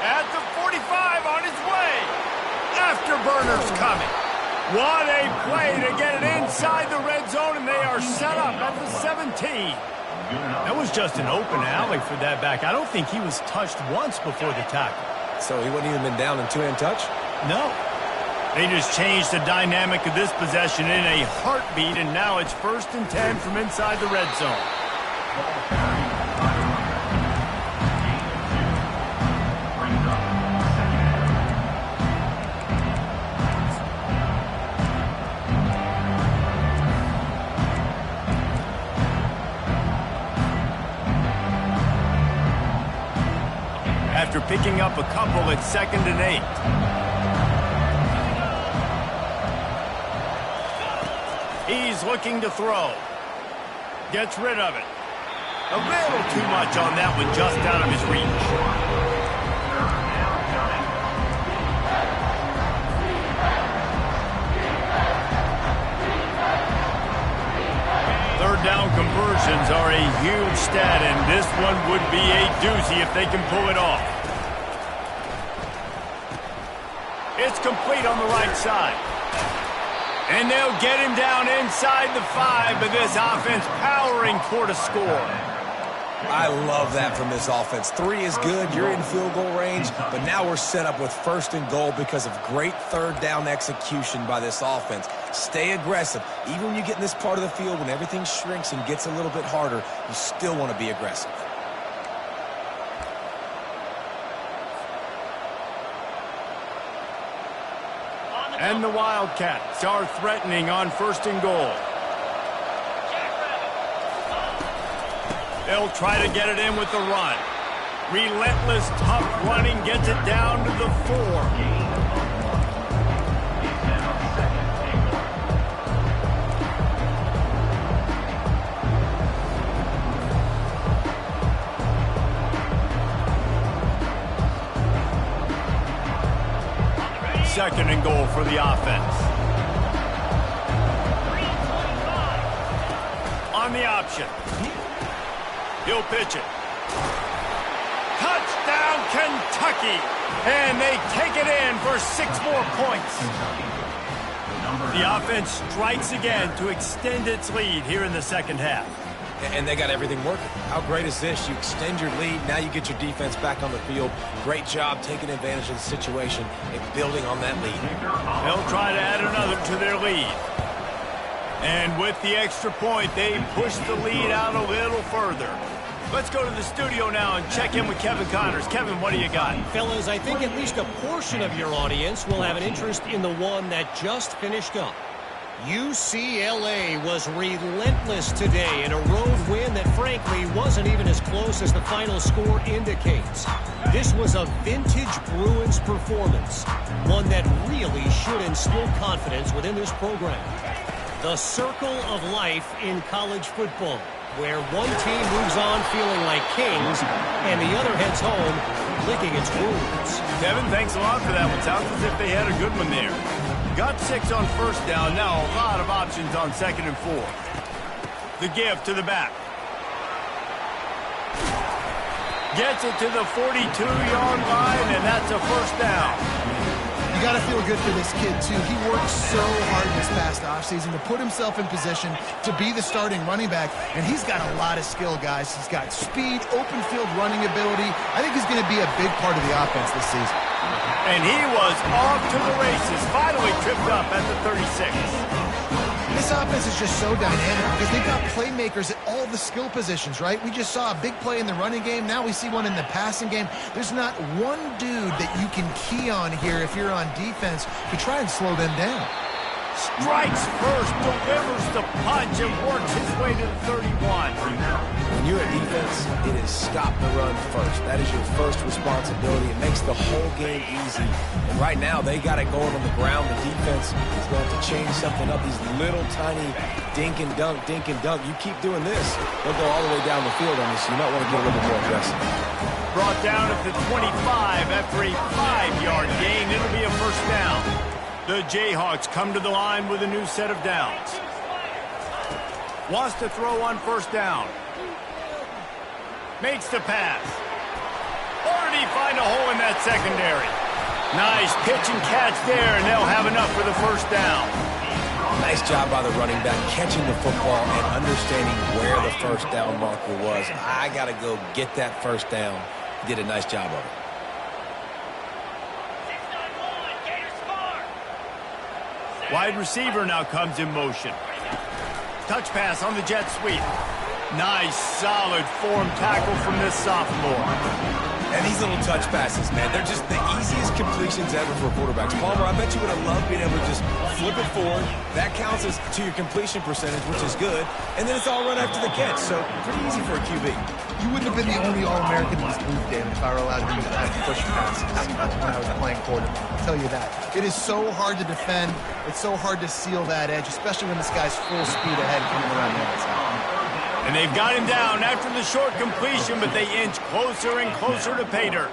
At the 45 on his way. Afterburners coming. What a play to get it inside the red zone, and they are set up at the 17. That was just an open alley for that back. I don't think he was touched once before the tackle. So he wouldn't even been down in two-hand touch? No. They just changed the dynamic of this possession in a heartbeat, and now it's 1st and 10 from inside the red zone. After picking up a couple, it's 2nd and 8. He's looking to throw. Gets rid of it. A little too much on that one, just out of his reach. are a huge stat, and this one would be a doozy if they can pull it off. It's complete on the right side. And they'll get him down inside the 5, but this offense powering toward a score. I love that from this offense. 3 is good. You're in field goal range, but now we're set up with 1st and goal because of great 3rd down execution by this offense. Stay aggressive. Even when you get in this part of the field, when everything shrinks and gets a little bit harder, you still want to be aggressive. And the Wildcats are threatening on 1st and goal. They'll try to get it in with the run. Relentless, tough running gets it down to the 4. Second and goal for the offense. On the option. He'll pitch it. Touchdown, Kentucky! And they take it in for 6 more points. The offense strikes again to extend its lead here in the second half. And they got everything working. How great is this? You extend your lead. Now you get your defense back on the field. Great job taking advantage of the situation and building on that lead. They'll try to add another to their lead. And with the extra point, they push the lead out a little further. Let's go to the studio now and check in with Kevin Connors. Kevin, what do you got? Fellas, I think at least a portion of your audience will have an interest in the one that just finished up. UCLA was relentless today in a road win that frankly wasn't even as close as the final score indicates. This was a vintage Bruins performance, one that really should instill confidence within this program. The circle of life in college football, where one team moves on feeling like kings and the other heads home licking its wounds. Kevin, thanks a lot for that one. Sounds as if they had a good one there. Got 6 on 1st down. Now a lot of options on 2nd and 4. The give to the back. Gets it to the 42-yard line, and that's a 1st down. You got to feel good for this kid, too. He worked so hard this past offseason to put himself in position to be the starting running back, and he's got a lot of skill, guys. He's got speed, open field running ability. I think he's going to be a big part of the offense this season. And he was off to the races, finally tripped up at the 36. This offense is just so dynamic because they've got playmakers at all the skill positions, right? We just saw a big play in the running game. Now we see one in the passing game. There's not one dude that you can key on here if you're on defense to try and slow them down. Strikes first, delivers the punch, and works his way to the 31. When you're a defense, it is stop the run first. That is your first responsibility. It makes the whole game easy. And right now, they got it going on the ground. The defense is going to have to change something up. These little tiny dink and dunk, dink and dunk. You keep doing this, they'll go all the way down the field on this. You might want to get a little bit more aggressive. Brought down at the 25 after a 5-yard gain. It'll be a 1st down. The Jayhawks come to the line with a new set of downs. Wants to throw on 1st down. Makes the pass. Or did he find a hole in that secondary? Nice pitch and catch there, and they'll have enough for the 1st down. Nice job by the running back, catching the football and understanding where the 1st down marker was. I got to go get that 1st down. He did a nice job of it. Wide receiver now comes in motion. Touch pass on the jet sweep. Nice, solid form tackle from this sophomore. And these little touch passes, man, they're just the easiest completions ever for quarterbacks. Palmer, I bet you would have loved being able to just flip it forward. That counts as to your completion percentage, which is good. And then it's all run after the catch, so pretty easy for a QB. You wouldn't have been the only All-American in this booth game if I were allowed to use that push passes when I was playing quarterback. I'll tell you that. It is so hard to defend. It's so hard to seal that edge, especially when this guy's full speed ahead coming around the outside. And they've got him down after the short completion, but they inch closer and closer to pay dirt.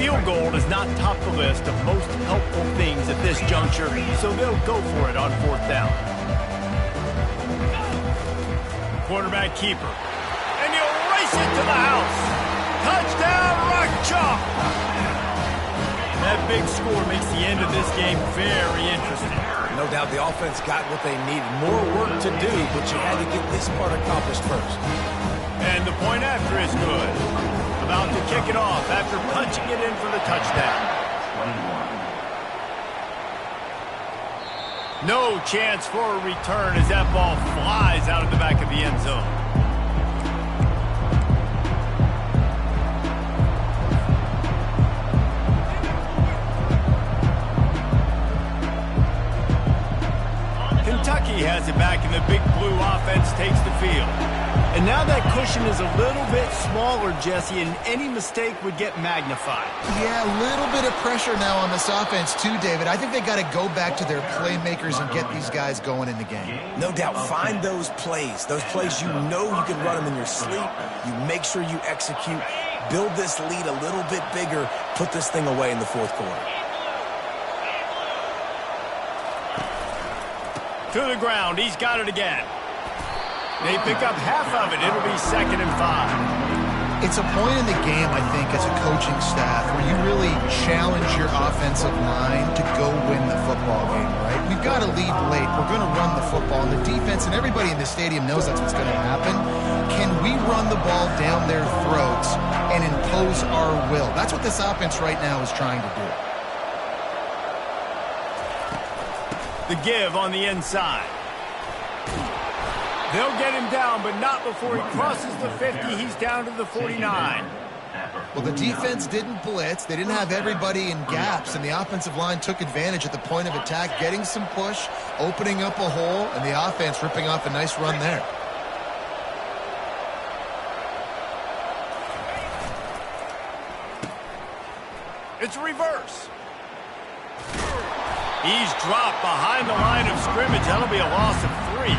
field goal is not top the list of most helpful things at this juncture, so they'll go for it on 4th down. Quarterback keeper. And he'll race it to the house. Touchdown, Rock Chalk! That big score makes the end of this game very interesting. No doubt the offense got what they needed. More work to do, but you had to get this part accomplished first. And the point after is good. About to kick it off after punching it in for the touchdown. 21. No chance for a return as that ball flies out of the back of the end zone. Kentucky has it back, and the big blue offense takes the field. And now that cushion is a little bit smaller, Jesse, and any mistake would get magnified. Yeah, a little bit of pressure now on this offense too, David. I think they got to go back to their playmakers and get these guys going in the game. No doubt, find those plays you know you can run them in your sleep. You make sure you execute, build this lead a little bit bigger, put this thing away in the 4th quarter. To the ground, he's got it again. They pick up half of it. It'll be 2nd and 5. It's a point in the game, I think, as a coaching staff where you really challenge your offensive line to go win the football game, right? We've got to lead late. We're going to run the football. And the defense and everybody in the stadium knows that's what's going to happen. Can we run the ball down their throats and impose our will? That's what this offense right now is trying to do. The give on the inside. They'll get him down, but not before he crosses the 50. He's down to the 49. Well, the defense didn't blitz. They didn't have everybody in gaps, and the offensive line took advantage at the point of attack, getting some push, opening up a hole, and the offense ripping off a nice run there. It's reverse. He's dropped behind the line of scrimmage. That'll be a loss of 3.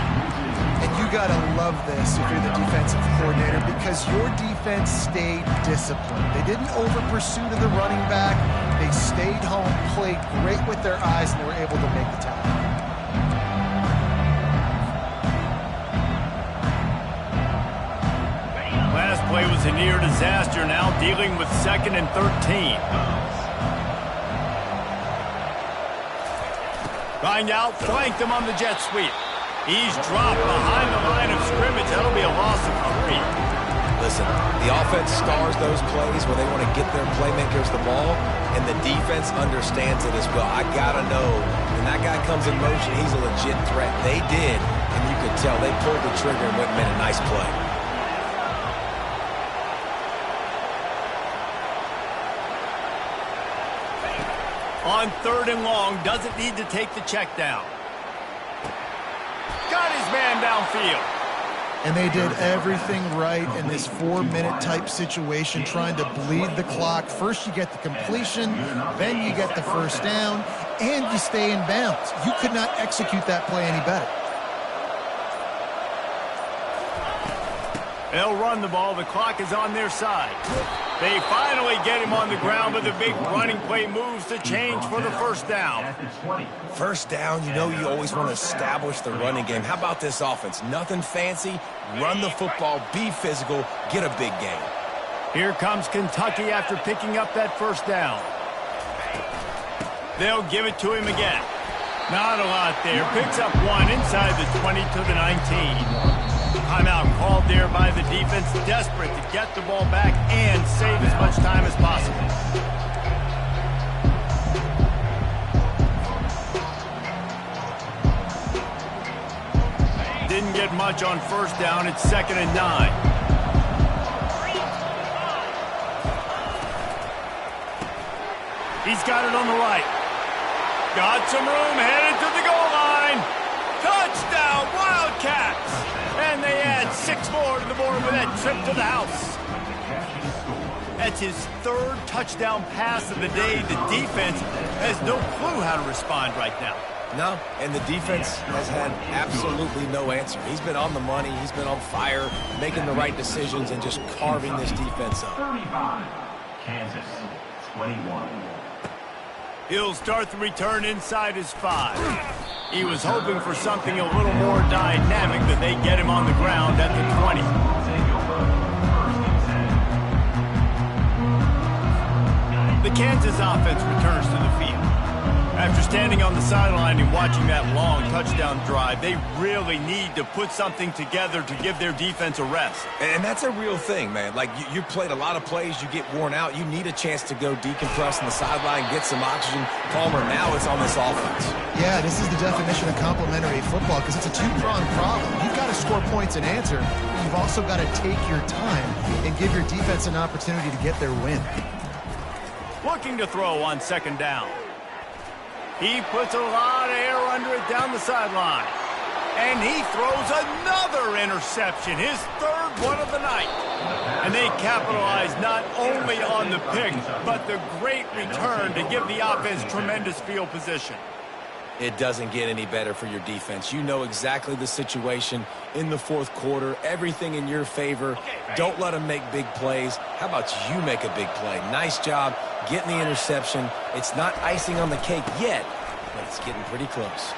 And you got to love this if you're the defensive coordinator because your defense stayed disciplined. They didn't over-pursue to the running back. They stayed home, played great with their eyes, and they were able to make the tackle. Last play was a near disaster, now dealing with 2nd and 13. Find out, flanked him on the jet sweep. He's dropped behind the line of scrimmage. That'll be a loss of 3. Listen, the offense stars those plays where they want to get their playmakers the ball, and the defense understands it as well. I got to know, when that guy comes in motion, he's a legit threat. They did, and you could tell they pulled the trigger and went and made a nice play. On 3rd and long, doesn't need to take the check down. Got his man downfield. And they did everything right in this 4-minute type situation, trying to bleed the clock. First you get the completion, then you get the first down, and you stay in bounds. You could not execute that play any better. They'll run the ball. The clock is on their side. They finally get him on the ground, but the big running play moves to change for the first down. First down, you know you always want to establish the running game. How about this offense? Nothing fancy. Run the football, be physical, get a big gain. Here comes Kentucky after picking up that first down. They'll give it to him again. Not a lot there. Picks up 1 inside the 20 to the 19. Timeout called there by the defense, desperate to get the ball back and save as much time as possible. Didn't get much on first down. It's 2nd and 9. He's got it on the right. Got some room, headed to the goal line. Touchdown, Wildcats! And they add 6 more to the board with that trip to the house. That's his 3rd touchdown pass of the day. The defense has no clue how to respond right now. No, and the defense has had absolutely no answer. He's been on the money. He's been on fire, making the right decisions and just carving this defense up. 35, Kansas. 21. He'll start the return inside his 5. He was hoping for something a little more dynamic, that they get him on the ground at the 20. The Kansas offense returns to the field. After standing on the sideline and watching that long touchdown drive, they really need to put something together to give their defense a rest. And that's a real thing, man. Like, you played a lot of plays, you get worn out. You need a chance to go decompress on the sideline, get some oxygen. Palmer, now it's on this offense. Yeah, this is the definition of complementary football, because it's a two-pronged problem. You've got to score points and answer. You've also got to take your time and give your defense an opportunity to get their win. Looking to throw on second down. He puts a lot of air under it down the sideline. And he throws another interception, his third one of the night. And they capitalize not only on the pick, but the great return to give the offense tremendous field position. It doesn't get any better for your defense. You know exactly the situation in the fourth quarter, everything in your favor. Don't let them make big plays. How about you make a big play? Nice job getting the interception. It's not icing on the cake yet, but it's getting pretty close.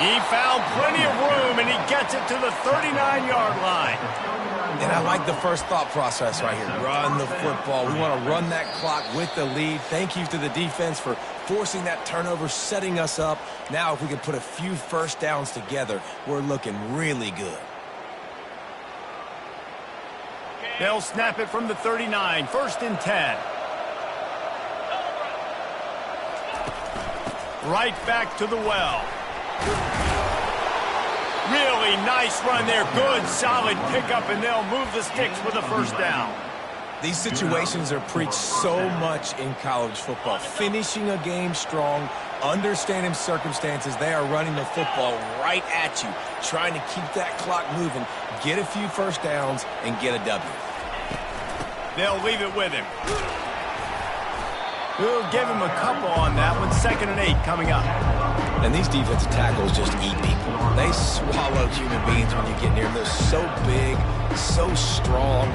He found plenty of room, and he gets it to the 39-yard line. And I like the first thought process right here. Run the football. We want to run that clock with the lead. Thank you to the defense for forcing that turnover, setting us up. Now, if we can put a few first downs together, we're looking really good. They'll snap it from the 39, 1st and 10. Right back to the well. Really nice run there. Good, solid pickup, and they'll move the sticks with a first down. These situations are preached so much in college football. Finishing a game strong, understanding circumstances. They are running the football right at you, trying to keep that clock moving, get a few first downs, and get a W. They'll leave it with him. We'll give him a couple on that one. 2nd and 8 coming up. And these defensive tackles just eat people. They swallow human beings when you get near them. They're so big, so strong.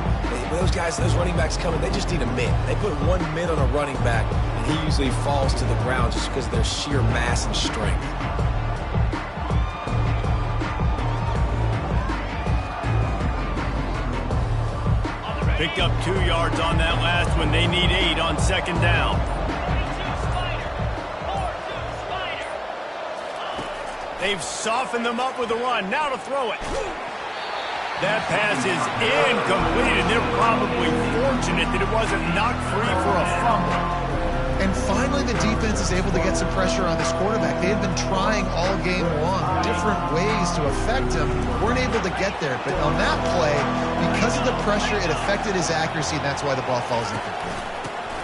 Those guys, those running backs coming, they just need a mid. They put one mid on a running back, and he usually falls to the ground just because of their sheer mass and strength. Picked up 2 yards on that last one. They need 8 on 2nd down. They've softened them up with a run. Now to throw it. That pass is incomplete, and they're probably fortunate that it wasn't knocked free for a fumble. And finally, the defense is able to get some pressure on this quarterback. They had been trying all game long, different ways to affect him. Weren't able to get there. But on that play, because of the pressure, it affected his accuracy, and that's why the ball falls incomplete.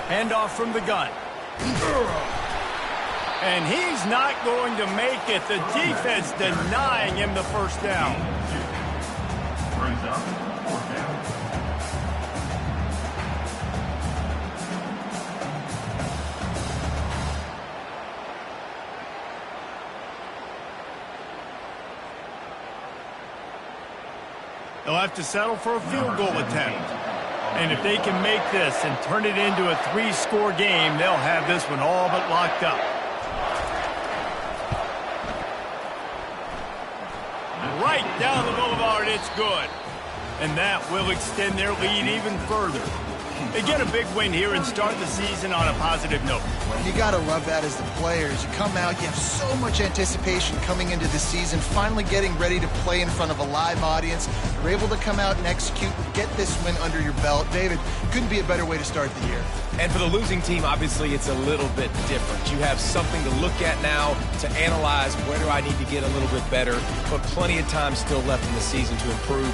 Handoff from the gun. And he's not going to make it. The defense denying him the first down. Brings up 4th down. They'll have to settle for a field goal attempt. And if they can make this and turn it into a 3-score game, they'll have this one all but locked up. Right down the boulevard, it's good. And that will extend their lead even further. They get a big win here and start the season on a positive note. You got to love that as the players. You come out, you have so much anticipation coming into the season, finally getting ready to play in front of a live audience. You're able to come out and execute, get this win under your belt. David, couldn't be a better way to start the year. And for the losing team, obviously, it's a little bit different. You have something to look at now to analyze where do I need to get a little bit better, but plenty of time still left in the season to improve.